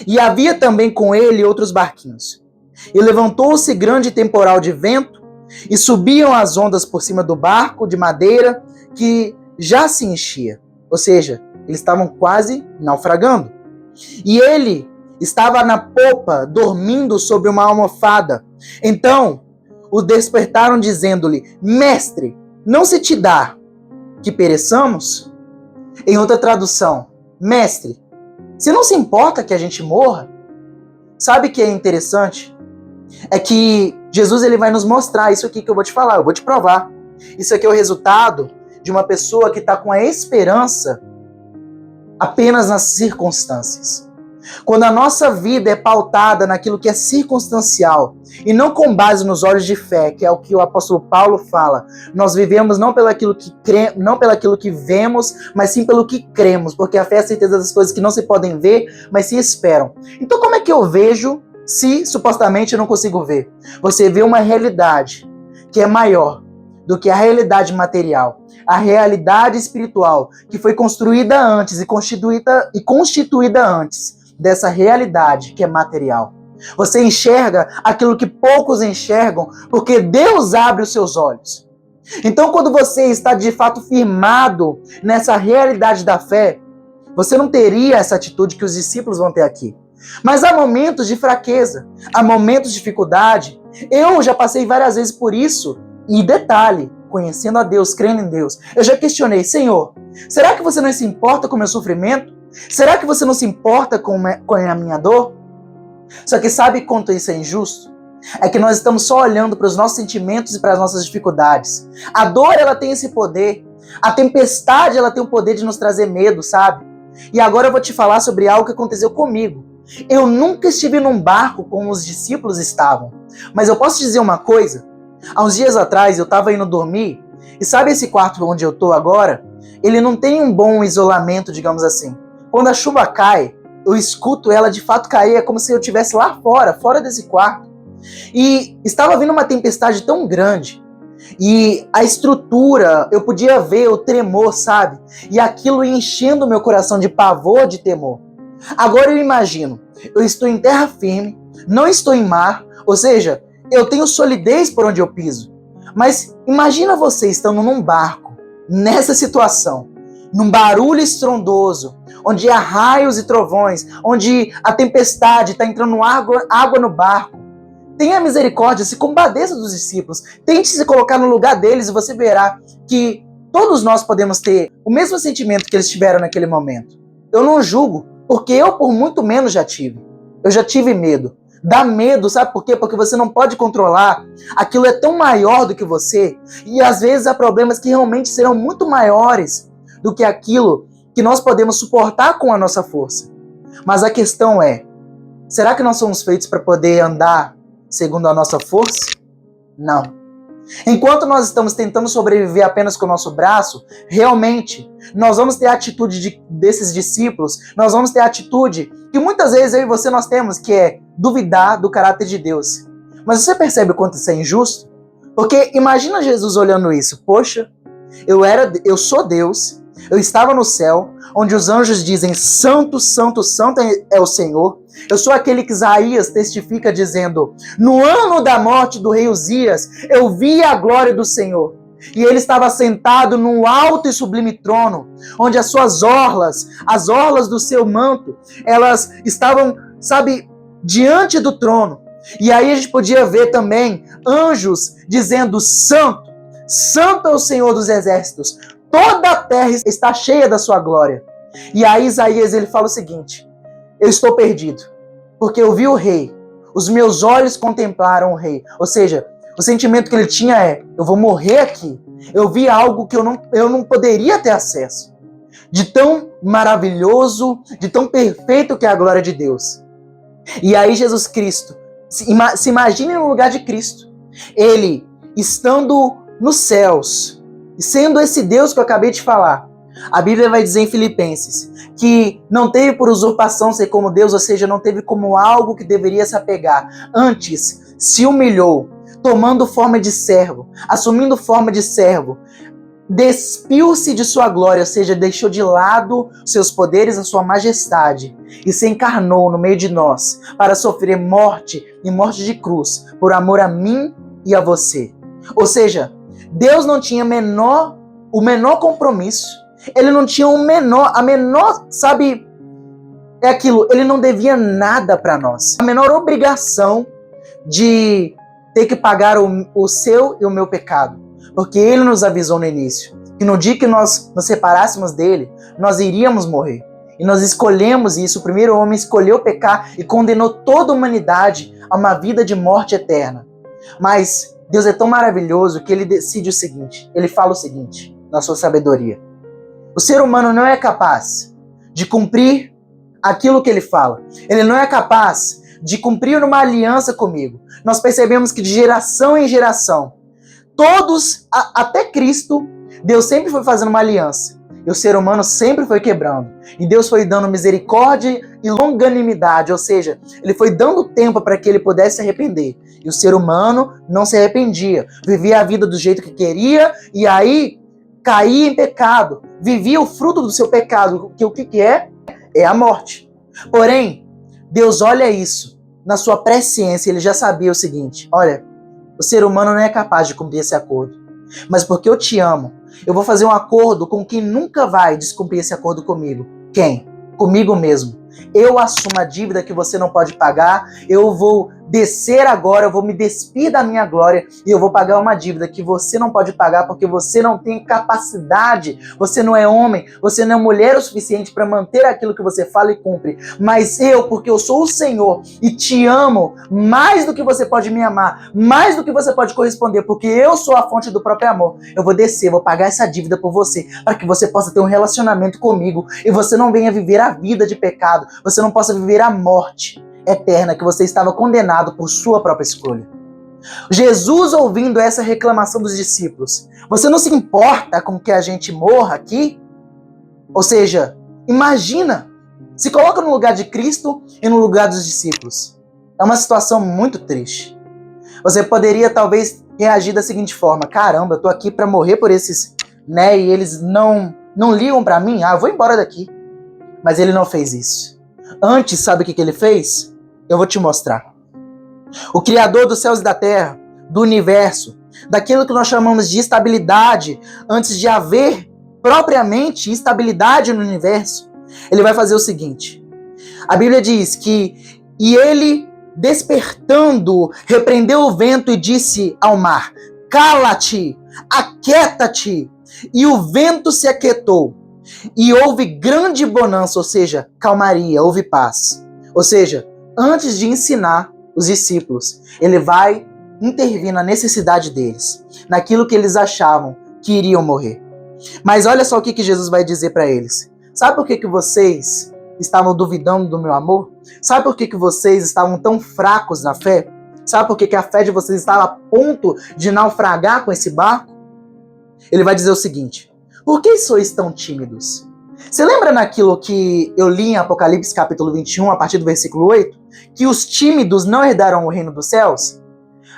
E havia também com ele outros barquinhos. E levantou-se grande temporal de vento, e subiam as ondas por cima do barco de madeira, que já se enchia. Ou seja, eles estavam quase naufragando. E ele estava na popa, dormindo sobre uma almofada. Então o despertaram, dizendo-lhe: Mestre, não se te dá que pereçamos? Em outra tradução: Mestre, você não se importa que a gente morra? Sabe o que é interessante? É que Jesus ele vai nos mostrar isso aqui que eu vou te falar, eu vou te provar. Isso aqui é o resultado de uma pessoa que está com a esperança apenas nas circunstâncias. Quando a nossa vida é pautada naquilo que é circunstancial e não com base nos olhos de fé, que é o que o apóstolo Paulo fala, nós vivemos não pelo aquilo que vemos, mas sim pelo que cremos, porque a fé é a certeza das coisas que não se podem ver, mas se esperam. Então como é que eu vejo se supostamente eu não consigo ver? Você vê uma realidade que é maior do que a realidade material, a realidade espiritual que foi construída antes e constituída antes dessa realidade que é material. Você enxerga aquilo que poucos enxergam, porque Deus abre os seus olhos. Então, quando você está de fato firmado nessa realidade da fé, você não teria essa atitude que os discípulos vão ter aqui. Mas há momentos de fraqueza, há momentos de dificuldade. Eu já passei várias vezes por isso. E detalhe, conhecendo a Deus, crendo em Deus, eu já questionei: Senhor, será que você não se importa com o meu sofrimento? Será que você não se importa com a minha dor? Só que sabe quanto isso é injusto? É que nós estamos só olhando para os nossos sentimentos e para as nossas dificuldades. A dor, ela tem esse poder. A tempestade, ela tem o poder de nos trazer medo, sabe? E agora eu vou te falar sobre algo que aconteceu comigo. Eu nunca estive num barco como os discípulos estavam. Mas eu posso te dizer uma coisa? Há uns dias atrás eu estava indo dormir. E sabe esse quarto onde eu estou agora? Ele não tem um bom isolamento, digamos assim. Quando a chuva cai, eu escuto ela de fato cair, é como se eu estivesse lá fora desse quarto. E estava vindo uma tempestade tão grande, e a estrutura, eu podia ver o tremor, sabe? E aquilo enchendo o meu coração de pavor, de temor. Agora eu imagino, eu estou em terra firme, não estou em mar, ou seja, eu tenho solidez por onde eu piso. Mas imagina você estando num barco, nessa situação, num barulho estrondoso, onde há raios e trovões, onde a tempestade está entrando água no barco. Tenha misericórdia, se compadeça dos discípulos, tente se colocar no lugar deles e você verá que todos nós podemos ter o mesmo sentimento que eles tiveram naquele momento. Eu não julgo, porque eu por muito menos já tive. Eu já tive medo. Dá medo, sabe por quê? Porque você não pode controlar. Aquilo é tão maior do que você. E às vezes há problemas que realmente serão muito maiores do que aquilo que nós podemos suportar com a nossa força. Mas a questão é, será que nós somos feitos para poder andar segundo a nossa força? Não. Enquanto nós estamos tentando sobreviver apenas com o nosso braço, realmente, nós vamos ter a atitude desses discípulos, nós vamos ter a atitude que muitas vezes eu e você nós temos, que é duvidar do caráter de Deus. Mas você percebe o quanto isso é injusto? Porque imagina Jesus olhando isso. Poxa, eu sou Deus, eu estava no céu, onde os anjos dizem santo, santo, santo é o Senhor. Eu sou aquele que Isaías testifica dizendo, no ano da morte do rei Uzias, eu vi a glória do Senhor. E ele estava sentado num alto e sublime trono, onde as suas orlas, as orlas do seu manto, elas estavam, sabe, diante do trono. E aí a gente podia ver também anjos dizendo, santo, santo é o Senhor dos exércitos. Toda a terra está cheia da sua glória. E aí Isaías ele fala o seguinte, eu estou perdido, porque eu vi o rei, os meus olhos contemplaram o rei. Ou seja, o sentimento que ele tinha é, eu vou morrer aqui. Eu vi algo que eu não poderia ter acesso. De tão maravilhoso, de tão perfeito que é a glória de Deus. E aí Jesus Cristo, se imagine no lugar de Cristo. Ele estando nos céus, sendo esse Deus que eu acabei de falar. A Bíblia vai dizer em Filipenses que não teve por usurpação ser como Deus, ou seja, não teve como algo que deveria se apegar. Antes, se humilhou, tomando forma de servo, assumindo forma de servo, despiu-se de sua glória, ou seja, deixou de lado seus poderes, a sua majestade, e se encarnou no meio de nós para sofrer morte e morte de cruz, por amor a mim e a você. Ou seja, Deus não tinha o menor compromisso, ele não tinha a menor, sabe, é aquilo, ele não devia nada para nós. A menor obrigação de ter que pagar o seu e o meu pecado. Porque ele nos avisou no início, que no dia que nós nos separássemos dele, nós iríamos morrer. E nós escolhemos isso, o primeiro homem escolheu pecar e condenou toda a humanidade a uma vida de morte eterna. Mas Deus é tão maravilhoso que ele decide o seguinte, ele fala o seguinte, na sua sabedoria. O ser humano não é capaz de cumprir aquilo que ele fala. Ele não é capaz de cumprir uma aliança comigo. Nós percebemos que de geração em geração, todos, até Cristo, Deus sempre foi fazendo uma aliança. E o ser humano sempre foi quebrando. E Deus foi dando misericórdia e longanimidade, ou seja, ele foi dando tempo para que ele pudesse se arrepender. E o ser humano não se arrependia. Vivia a vida do jeito que queria e aí caía em pecado. Vivia o fruto do seu pecado, que o que é? É a morte. Porém, Deus olha isso. Na sua presciência, ele já sabia o seguinte, olha, o ser humano não é capaz de cumprir esse acordo. Mas porque eu te amo, eu vou fazer um acordo com quem nunca vai descumprir esse acordo comigo. Quem? Comigo mesmo. Eu assumo a dívida que você não pode pagar, eu vou descer agora, eu vou me despir da minha glória e eu vou pagar uma dívida que você não pode pagar porque você não tem capacidade, você não é homem, você não é mulher o suficiente para manter aquilo que você fala e cumpre. Mas eu, porque eu sou o Senhor e te amo mais do que você pode me amar, mais do que você pode corresponder, porque eu sou a fonte do próprio amor, eu vou descer, vou pagar essa dívida por você, para que você possa ter um relacionamento comigo e você não venha viver a vida de pecado, você não possa viver a morte eterna que você estava condenado por sua própria escolha. Jesus ouvindo essa reclamação dos discípulos, você não se importa com que a gente morra aqui? Ou seja, imagina, Se coloca no lugar de Cristo e no lugar dos discípulos. É uma situação muito triste. Você poderia talvez reagir da seguinte forma: caramba, eu tô aqui para morrer por esses, né? E eles não ligam para mim. Ah, eu vou embora daqui. Mas ele não fez isso. Antes, sabe o que ele fez? Eu vou te mostrar. O Criador dos céus e da terra, do universo, daquilo que nós chamamos de estabilidade, antes de haver propriamente estabilidade no universo, ele vai fazer o seguinte. A Bíblia diz que ele, despertando, repreendeu o vento e disse ao mar: cala-te, aquieta-te. E o vento se aquietou. E houve grande bonança, ou seja, calmaria, houve paz. Ou seja, antes de ensinar os discípulos, ele vai intervir na necessidade deles, naquilo que eles achavam que iriam morrer. Mas olha só o que Jesus vai dizer para eles. Sabe por que vocês estavam duvidando do meu amor? Sabe por que vocês estavam tão fracos na fé? Sabe por que a fé de vocês estava a ponto de naufragar com esse barco? Ele vai dizer o seguinte: por que sois tão tímidos? Você lembra naquilo que eu li em Apocalipse capítulo 21, a partir do versículo 8? Que os tímidos não herdarão o reino dos céus?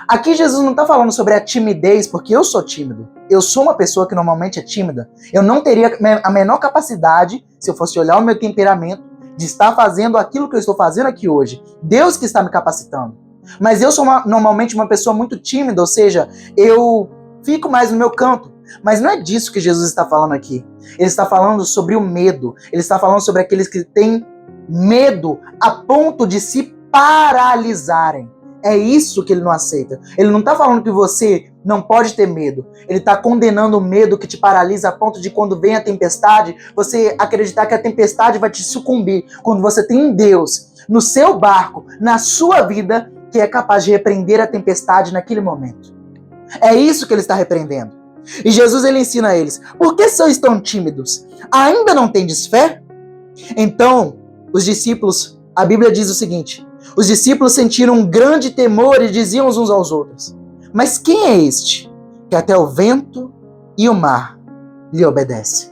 Aqui Jesus não está falando sobre a timidez, porque eu sou tímido. Eu sou uma pessoa que normalmente é tímida. Eu não teria a menor capacidade, se eu fosse olhar o meu temperamento, de estar fazendo aquilo que eu estou fazendo aqui hoje. Deus que está me capacitando. Mas eu sou normalmente uma pessoa muito tímida, ou seja, eu fico mais no meu canto. Mas não é disso que Jesus está falando aqui. Ele está falando sobre o medo. Ele está falando sobre aqueles que têm medo a ponto de se paralisarem. É isso que ele não aceita. Ele não está falando que você não pode ter medo. Ele está condenando o medo que te paralisa a ponto de, quando vem a tempestade, você acreditar que a tempestade vai te sucumbir. Quando você tem um Deus no seu barco, na sua vida, que é capaz de repreender a tempestade naquele momento. É isso que ele está repreendendo. E Jesus, ele ensina a eles: por que sois tão tímidos? Ainda não tendes fé? Então, os discípulos, a Bíblia diz o seguinte: os discípulos sentiram um grande temor e diziam uns aos outros: mas quem é este, que até o vento e o mar lhe obedecem?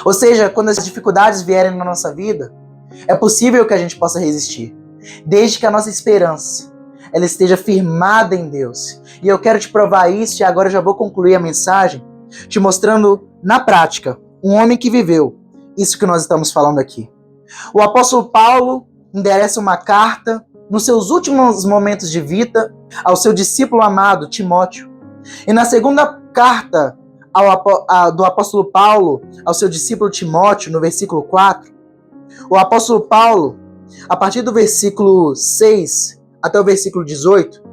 Ou seja, quando as dificuldades vierem na nossa vida, é possível que a gente possa resistir, desde que a nossa esperança ela esteja firmada em Deus. E eu quero te provar isso, e agora eu já vou concluir a mensagem te mostrando na prática um homem que viveu isso que nós estamos falando aqui. O apóstolo Paulo endereça uma carta nos seus últimos momentos de vida ao seu discípulo amado Timóteo. E na segunda carta do apóstolo Paulo ao seu discípulo Timóteo, no versículo 4, o apóstolo Paulo, a partir do versículo 6 até o versículo 18,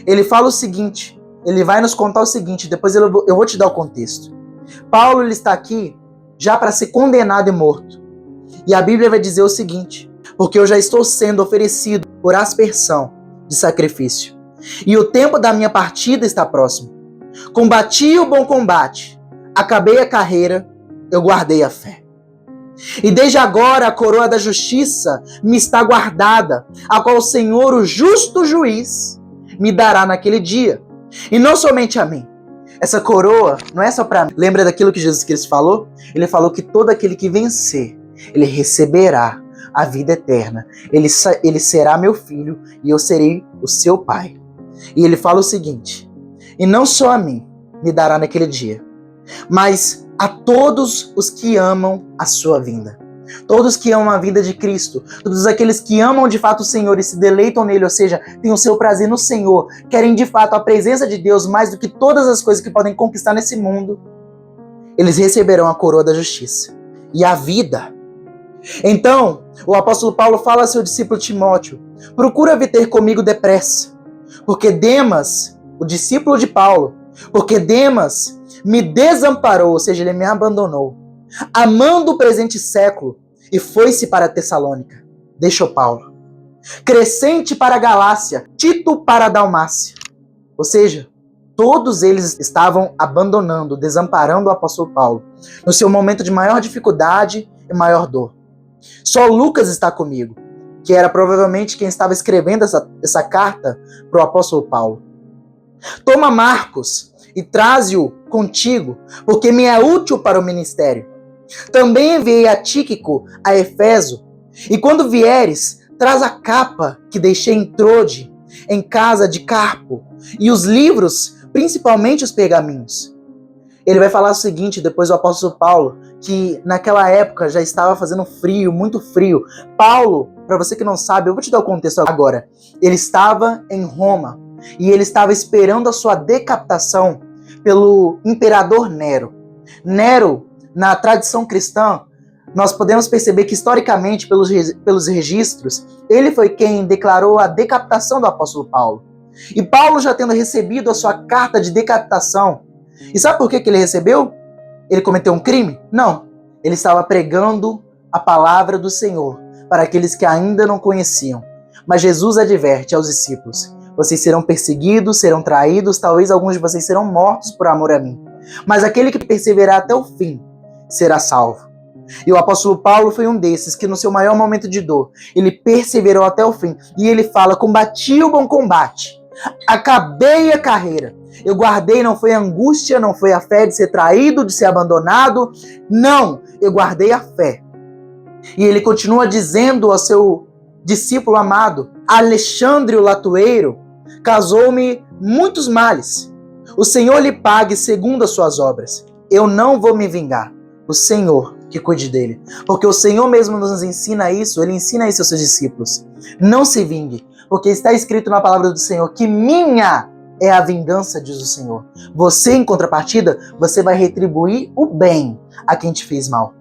ele fala o seguinte, ele vai nos contar o seguinte, depois eu vou te dar o contexto. Paulo, ele está aqui já para ser condenado e morto. E a Bíblia vai dizer o seguinte: porque eu já estou sendo oferecido por aspersão de sacrifício, e o tempo da minha partida está próximo. Combati o bom combate, acabei a carreira, eu guardei a fé. E desde agora a coroa da justiça me está guardada, a qual o Senhor, o justo juiz, me dará naquele dia. E não somente a mim. Essa coroa não é só para mim. Lembra daquilo que Jesus Cristo falou? Ele falou que todo aquele que vencer, ele receberá a vida eterna. Ele será meu filho e eu serei o seu pai. E ele fala o seguinte: e não só a mim me dará naquele dia, mas a todos os que amam a sua vinda. Todos que amam a vida de Cristo, todos aqueles que amam de fato o Senhor e se deleitam nele, ou seja, têm o seu prazer no Senhor, querem de fato a presença de Deus mais do que todas as coisas que podem conquistar nesse mundo, eles receberão a coroa da justiça e a vida. Então, o apóstolo Paulo fala a seu discípulo Timóteo: procura vir ter comigo depressa, porque Demas, o discípulo de Paulo, porque Demas me desamparou, ou seja, ele me abandonou, amando o presente século, e foi-se para Tessalônica. Deixou Paulo. Crescente para a Galácia, Tito para a Dalmácia. Ou seja, todos eles estavam abandonando, desamparando o apóstolo Paulo, no seu momento de maior dificuldade e maior dor. Só Lucas está comigo, que era provavelmente quem estava escrevendo essa carta para o apóstolo Paulo. Toma Marcos e traze-o contigo, porque me é útil para o ministério. Também enviei a Tíquico a Efeso, e quando vieres, traz a capa que deixei em Trode, em casa de Carpo, e os livros, principalmente os pergaminhos. Ele vai falar o seguinte, depois do apóstolo Paulo, que naquela época já estava fazendo frio, muito frio. Paulo, para você que não sabe, eu vou te dar o contexto agora. Ele estava em Roma e ele estava esperando a sua decapitação pelo imperador Nero. Nero, na tradição cristã, nós podemos perceber que historicamente, pelos registros, ele foi quem declarou a decapitação do apóstolo Paulo. E Paulo, já tendo recebido a sua carta de decapitação, e sabe por que ele recebeu? Ele cometeu um crime? Não. Ele estava pregando a palavra do Senhor para aqueles que ainda não conheciam. Mas Jesus adverte aos discípulos: vocês serão perseguidos, serão traídos, talvez alguns de vocês serão mortos por amor a mim. Mas aquele que perseverar até o fim será salvo. E o apóstolo Paulo foi um desses que no seu maior momento de dor, ele perseverou até o fim. E ele fala: combati o bom combate, acabei a carreira. Eu guardei, não foi a angústia, não foi a fé de ser traído, de ser abandonado. Não, eu guardei a fé. E ele continua dizendo ao seu discípulo amado: Alexandre o Latueiro causou-me muitos males. O Senhor lhe pague segundo as suas obras. Eu não vou me vingar. O Senhor que cuide dele. Porque o Senhor mesmo nos ensina isso, ele ensina isso aos seus discípulos. Não se vingue, porque está escrito na palavra do Senhor que minha é a vingança, diz o Senhor. Você, em contrapartida, você vai retribuir o bem a quem te fez mal.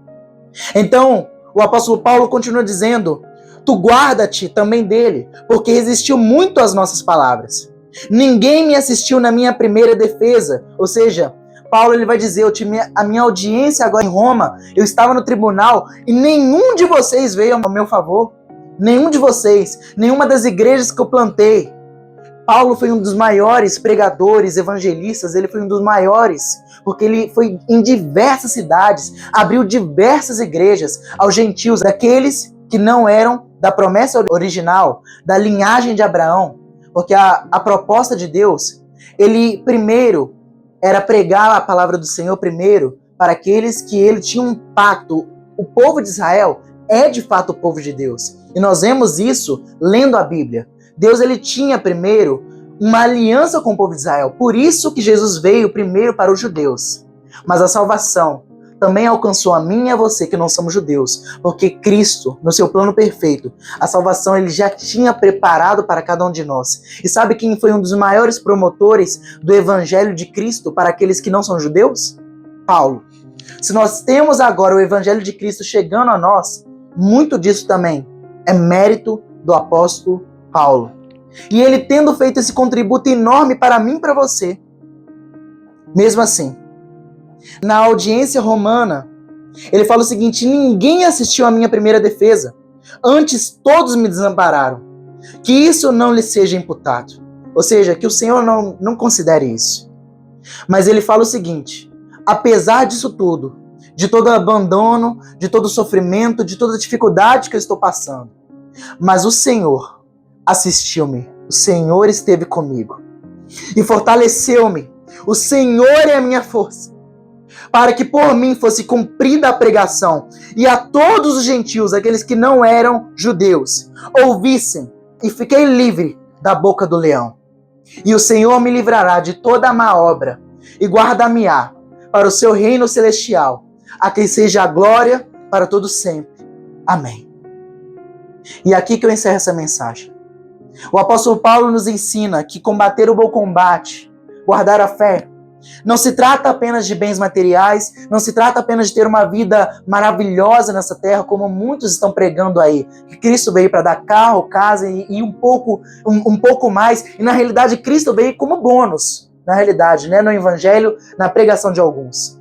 Então, o apóstolo Paulo continua dizendo: tu guarda-te também dele, porque resistiu muito às nossas palavras. Ninguém me assistiu na minha primeira defesa. Ou seja, Paulo ele vai dizer: a minha audiência agora em Roma, eu estava no tribunal e nenhum de vocês veio ao meu favor. Nenhum de vocês, nenhuma das igrejas que eu plantei. Paulo foi um dos maiores pregadores, evangelistas, ele foi um dos maiores, porque ele foi em diversas cidades, abriu diversas igrejas aos gentios, daqueles que não eram da promessa original, da linhagem de Abraão, porque a proposta de Deus, ele primeiro era pregar a palavra do Senhor primeiro para aqueles que ele tinha um pacto. O povo de Israel é de fato o povo de Deus, e nós vemos isso lendo a Bíblia. Deus ele tinha primeiro uma aliança com o povo de Israel. Por isso que Jesus veio primeiro para os judeus. Mas a salvação também alcançou a mim e a você que não somos judeus. Porque Cristo, no seu plano perfeito, a salvação ele já tinha preparado para cada um de nós. E sabe quem foi um dos maiores promotores do evangelho de Cristo para aqueles que não são judeus? Paulo. Se nós temos agora o evangelho de Cristo chegando a nós, muito disso também é mérito do apóstolo Paulo. E ele tendo feito esse contributo enorme para mim e para você. Mesmo assim, na audiência romana, ele fala o seguinte: ninguém assistiu à minha primeira defesa, antes todos me desampararam. Que isso não lhe seja imputado. Ou seja, que o Senhor não considere isso. Mas ele fala o seguinte: apesar disso tudo, de todo o abandono, de todo o sofrimento, de toda a dificuldade que eu estou passando, mas o Senhor assistiu-me, o Senhor esteve comigo e fortaleceu-me. O Senhor é a minha força, para que por mim fosse cumprida a pregação e a todos os gentios, aqueles que não eram judeus, ouvissem, e fiquei livre da boca do leão. E o Senhor me livrará de toda a má obra e guardar-me-á para o seu reino celestial, a quem seja a glória para todo sempre. Amém. E aqui que eu encerro essa mensagem. O apóstolo Paulo nos ensina que combater o bom combate, guardar a fé, não se trata apenas de bens materiais, não se trata apenas de ter uma vida maravilhosa nessa terra, como muitos estão pregando aí, que Cristo veio para dar carro, casa e um pouco mais, e na realidade Cristo veio como bônus, na realidade, né? No evangelho, na pregação de alguns.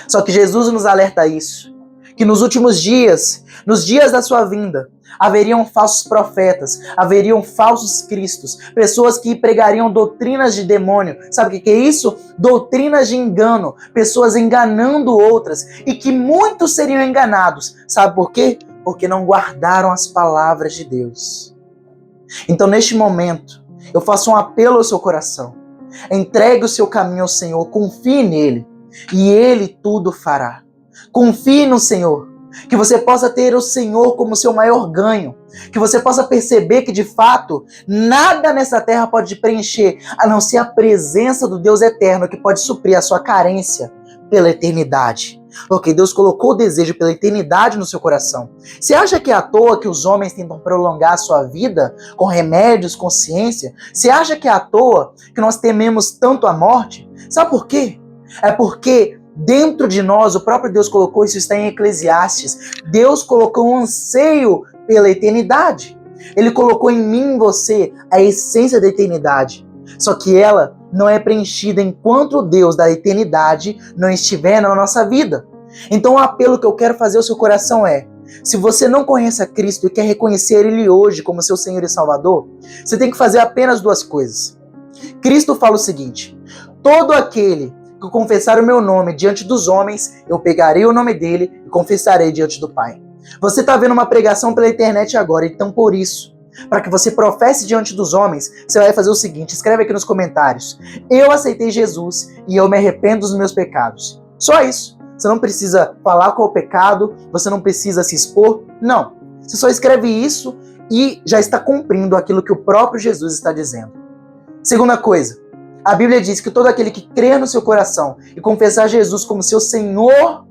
Só que Jesus nos alerta a isso, que nos últimos dias, nos dias da sua vinda, haveriam falsos profetas, haveriam falsos cristos, pessoas que pregariam doutrinas de demônio. Sabe o que é isso? Doutrinas de engano, pessoas enganando outras, e que muitos seriam enganados. Sabe por quê? Porque não guardaram as palavras de Deus. Então, neste momento, eu faço um apelo ao seu coração. Entregue o seu caminho ao Senhor, confie nele, e ele tudo fará. Confie no Senhor. Que você possa ter o Senhor como seu maior ganho. Que você possa perceber que, de fato, nada nessa terra pode te preencher, a não ser a presença do Deus eterno que pode suprir a sua carência pela eternidade. Porque Deus colocou o desejo pela eternidade no seu coração. Você acha que é à toa que os homens tentam prolongar a sua vida com remédios, com ciência? Você acha que é à toa que nós tememos tanto a morte? Sabe por quê? É porque dentro de nós, o próprio Deus colocou, isso está em Eclesiastes, Deus colocou um anseio pela eternidade. Ele colocou em mim e em você a essência da eternidade. Só que ela não é preenchida enquanto o Deus da eternidade não estiver na nossa vida. Então o apelo que eu quero fazer ao seu coração é: se você não conhece a Cristo e quer reconhecer Ele hoje como seu Senhor e Salvador, você tem que fazer apenas duas coisas. Cristo fala o seguinte: todo aquele que confessar o meu nome diante dos homens, eu pegarei o nome dele e confessarei diante do Pai. Você está vendo uma pregação pela internet agora, então por isso, para que você professe diante dos homens, você vai fazer o seguinte: escreve aqui nos comentários: eu aceitei Jesus e eu me arrependo dos meus pecados. Só isso. Você não precisa falar qual é o pecado, você não precisa se expor, não. Você só escreve isso e já está cumprindo aquilo que o próprio Jesus está dizendo. Segunda coisa, a Bíblia diz que todo aquele que crer no seu coração e confessar Jesus como seu Senhor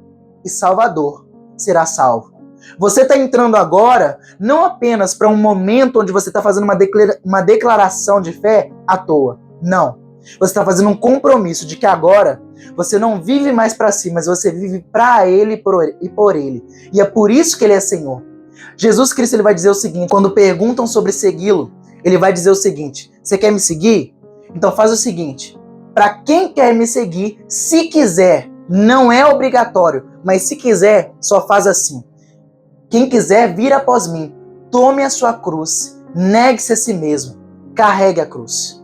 e Salvador será salvo. Você está entrando agora não apenas para um momento onde você está fazendo uma declaração de fé à toa. Não. Você está fazendo um compromisso de que agora você não vive mais para si, mas você vive para Ele e por Ele. E é por isso que Ele é Senhor. Jesus Cristo ele vai dizer o seguinte, quando perguntam sobre segui-lo, Ele vai dizer o seguinte: você quer me seguir? Então faz o seguinte: para quem quer me seguir, se quiser, não é obrigatório, mas se quiser, só faz assim. Quem quiser vir após mim, tome a sua cruz, negue-se a si mesmo, carregue a cruz.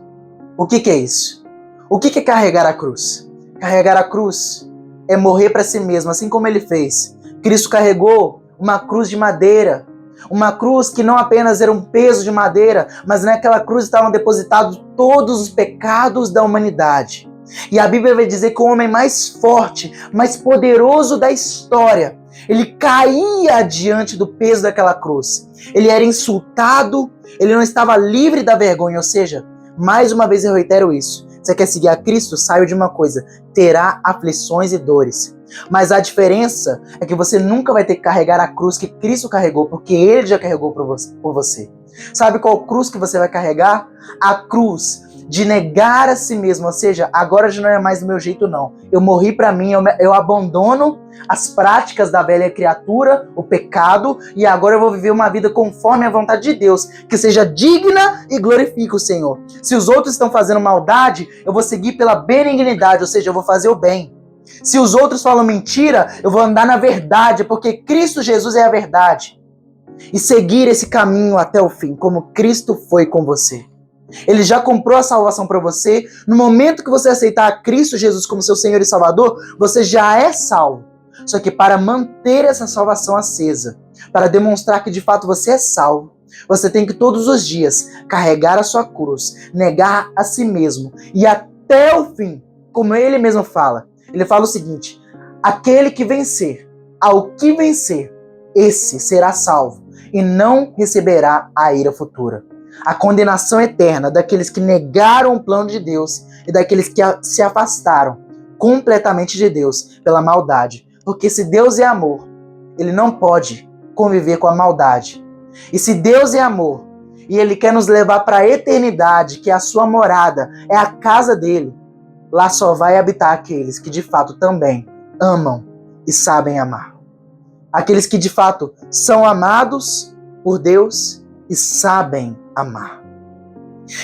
O que é isso? O que é carregar a cruz? Carregar a cruz é morrer para si mesmo, assim como ele fez. Cristo carregou uma cruz de madeira, uma cruz que não apenas era um peso de madeira, mas naquela cruz estavam depositados todos os pecados da humanidade. E a Bíblia vai dizer que o homem mais forte, mais poderoso da história, ele caía diante do peso daquela cruz. Ele era insultado, ele não estava livre da vergonha. Ou seja, mais uma vez eu reitero isso: você quer seguir a Cristo? Saiba de uma coisa: terá aflições e dores. Mas a diferença é que você nunca vai ter que carregar a cruz que Cristo carregou, porque Ele já carregou por você. Sabe qual cruz que você vai carregar? A cruz de negar a si mesmo, ou seja, agora já não é mais do meu jeito não. Eu morri para mim, eu abandono as práticas da velha criatura, o pecado, e agora eu vou viver uma vida conforme a vontade de Deus, que seja digna e glorifique o Senhor. Se os outros estão fazendo maldade, eu vou seguir pela benignidade, ou seja, eu vou fazer o bem. Se os outros falam mentira, eu vou andar na verdade, porque Cristo Jesus é a verdade. E seguir esse caminho até o fim, como Cristo foi com você. Ele já comprou a salvação para você. No momento que você aceitar a Cristo Jesus como seu Senhor e Salvador, você já é salvo. Só que para manter essa salvação acesa, para demonstrar que de fato você é salvo, você tem que todos os dias carregar a sua cruz, negar a si mesmo e até o fim, como ele mesmo fala. Ele fala o seguinte: aquele que vencer, ao que vencer, esse será salvo e não receberá a ira futura. A condenação eterna daqueles que negaram o plano de Deus e daqueles que se afastaram completamente de Deus pela maldade. Porque se Deus é amor, Ele não pode conviver com a maldade. E se Deus é amor e Ele quer nos levar para a eternidade, que é a sua morada, é a casa dele, lá só vai habitar aqueles que de fato também amam e sabem amar. Aqueles que de fato são amados por Deus e sabem amar.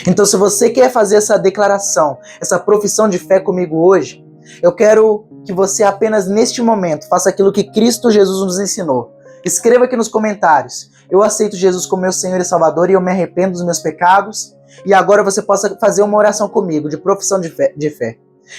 Então, se você quer fazer essa declaração, essa profissão de fé comigo hoje, eu quero que você apenas neste momento faça aquilo que Cristo Jesus nos ensinou. Escreva aqui nos comentários: eu aceito Jesus como meu Senhor e Salvador e eu me arrependo dos meus pecados. E agora você possa fazer uma oração comigo de profissão de fé.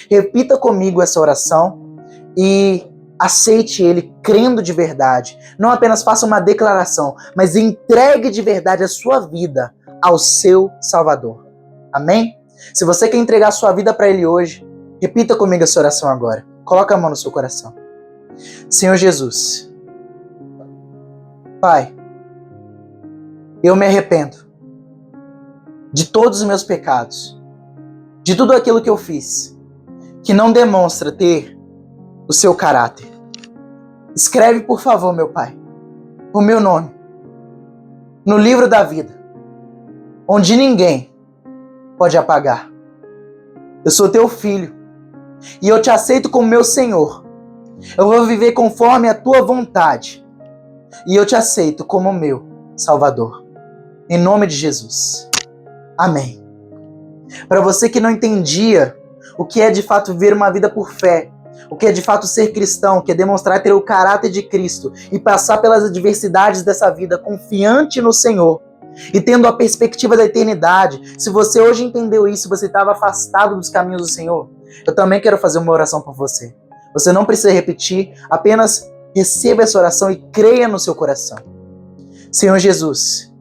Repita comigo essa oração e aceite Ele crendo de verdade. Não apenas faça uma declaração, mas entregue de verdade a sua vida ao seu Salvador. Amém? Se você quer entregar a sua vida para Ele hoje, repita comigo essa oração agora. Coloca a mão no seu coração. Senhor Jesus, Pai, eu me arrependo de todos os meus pecados, de tudo aquilo que eu fiz, que não demonstra ter o seu caráter. Escreve, por favor, meu Pai, o meu nome no livro da vida, onde ninguém pode apagar. Eu sou teu filho e eu te aceito como meu Senhor. Eu vou viver conforme a tua vontade e eu te aceito como meu Salvador. Em nome de Jesus. Amém. Para você que não entendia o que é de fato viver uma vida por fé, o que é de fato ser cristão, que é demonstrar ter o caráter de Cristo e passar pelas adversidades dessa vida confiante no Senhor e tendo a perspectiva da eternidade, se você hoje entendeu isso, você estava afastado dos caminhos do Senhor, eu também quero fazer uma oração por você. Você não precisa repetir, apenas receba essa oração e creia no seu coração. Senhor Jesus,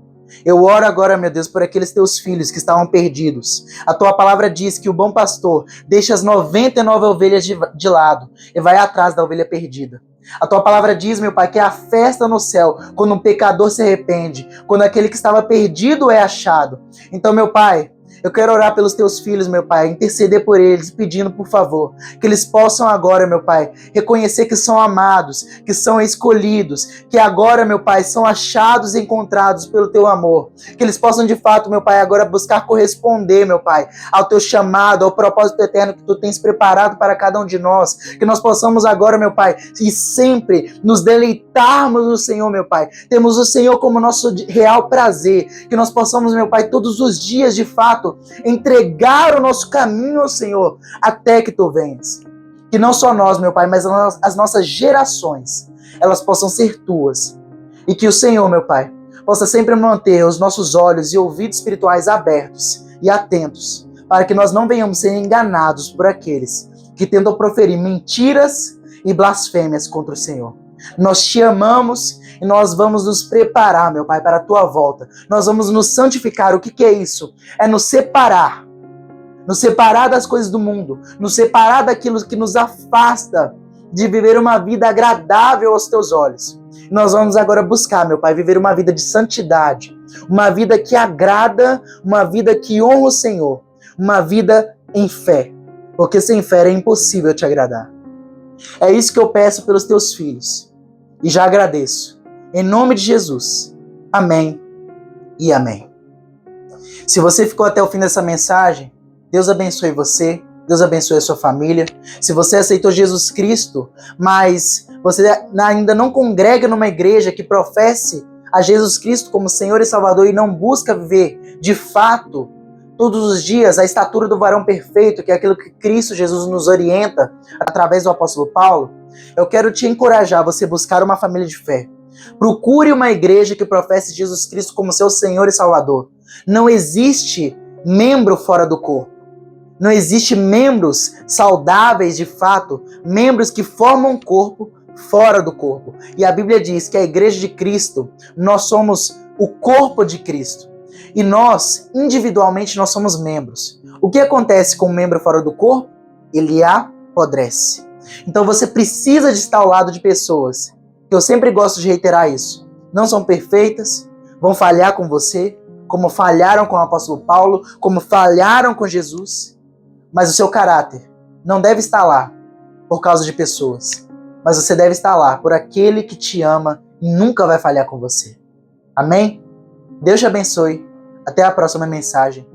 eu oro agora, meu Deus, por aqueles teus filhos que estavam perdidos. A tua palavra diz que o bom pastor deixa as 99 ovelhas de lado e vai atrás da ovelha perdida. A tua palavra diz, meu Pai, que é a festa no céu quando um pecador se arrepende, quando aquele que estava perdido é achado. Então, meu Pai, eu quero orar pelos teus filhos, meu Pai, interceder por eles, pedindo, por favor, que eles possam agora, meu Pai, reconhecer que são amados, que são escolhidos, que agora, meu Pai, são achados e encontrados pelo teu amor. Que eles possam, de fato, meu Pai, agora buscar corresponder, meu Pai, ao teu chamado, ao propósito eterno que tu tens preparado para cada um de nós. Que nós possamos agora, meu Pai, e sempre nos deleitarmos no Senhor, meu Pai. Temos o Senhor como nosso real prazer. Que nós possamos, meu Pai, todos os dias, de fato, entregar o nosso caminho ao Senhor até que tu venhas. Que não só nós, meu Pai, mas as nossas gerações, elas possam ser tuas. E que o Senhor, meu Pai, possa sempre manter os nossos olhos e ouvidos espirituais abertos e atentos, para que nós não venhamos ser enganados por aqueles que tentam proferir mentiras e blasfêmias contra o Senhor. Nós te amamos e nós vamos nos preparar, meu Pai, para a tua volta. Nós vamos nos santificar. O que é isso? É nos separar das coisas do mundo, nos separar daquilo que nos afasta de viver uma vida agradável aos teus olhos. Nós vamos agora buscar, meu Pai, viver uma vida de santidade, uma vida que agrada, uma vida que honra o Senhor, uma vida em fé, porque sem fé é impossível te agradar. É isso que eu peço pelos teus filhos e já agradeço. Em nome de Jesus. Amém e amém. Se você ficou até o fim dessa mensagem, Deus abençoe você, Deus abençoe a sua família. Se você aceitou Jesus Cristo, mas você ainda não congrega numa igreja que professe a Jesus Cristo como Senhor e Salvador e não busca viver de fato todos os dias a estatura do varão perfeito, que é aquilo que Cristo Jesus nos orienta através do apóstolo Paulo, eu quero te encorajar a você buscar uma família de fé. Procure uma igreja que professe Jesus Cristo como seu Senhor e Salvador. Não existe membro fora do corpo. Não existe membros saudáveis de fato, membros que formam um corpo fora do corpo. E a Bíblia diz que a igreja de Cristo, nós somos o corpo de Cristo. E nós, individualmente, nós somos membros. O que acontece com um membro fora do corpo? Ele apodrece. Então você precisa de estar ao lado de pessoas, que eu sempre gosto de reiterar isso, não são perfeitas, vão falhar com você, como falharam com o apóstolo Paulo, como falharam com Jesus, mas o seu caráter não deve estar lá por causa de pessoas, mas você deve estar lá por aquele que te ama e nunca vai falhar com você. Amém? Deus te abençoe. Até a próxima mensagem.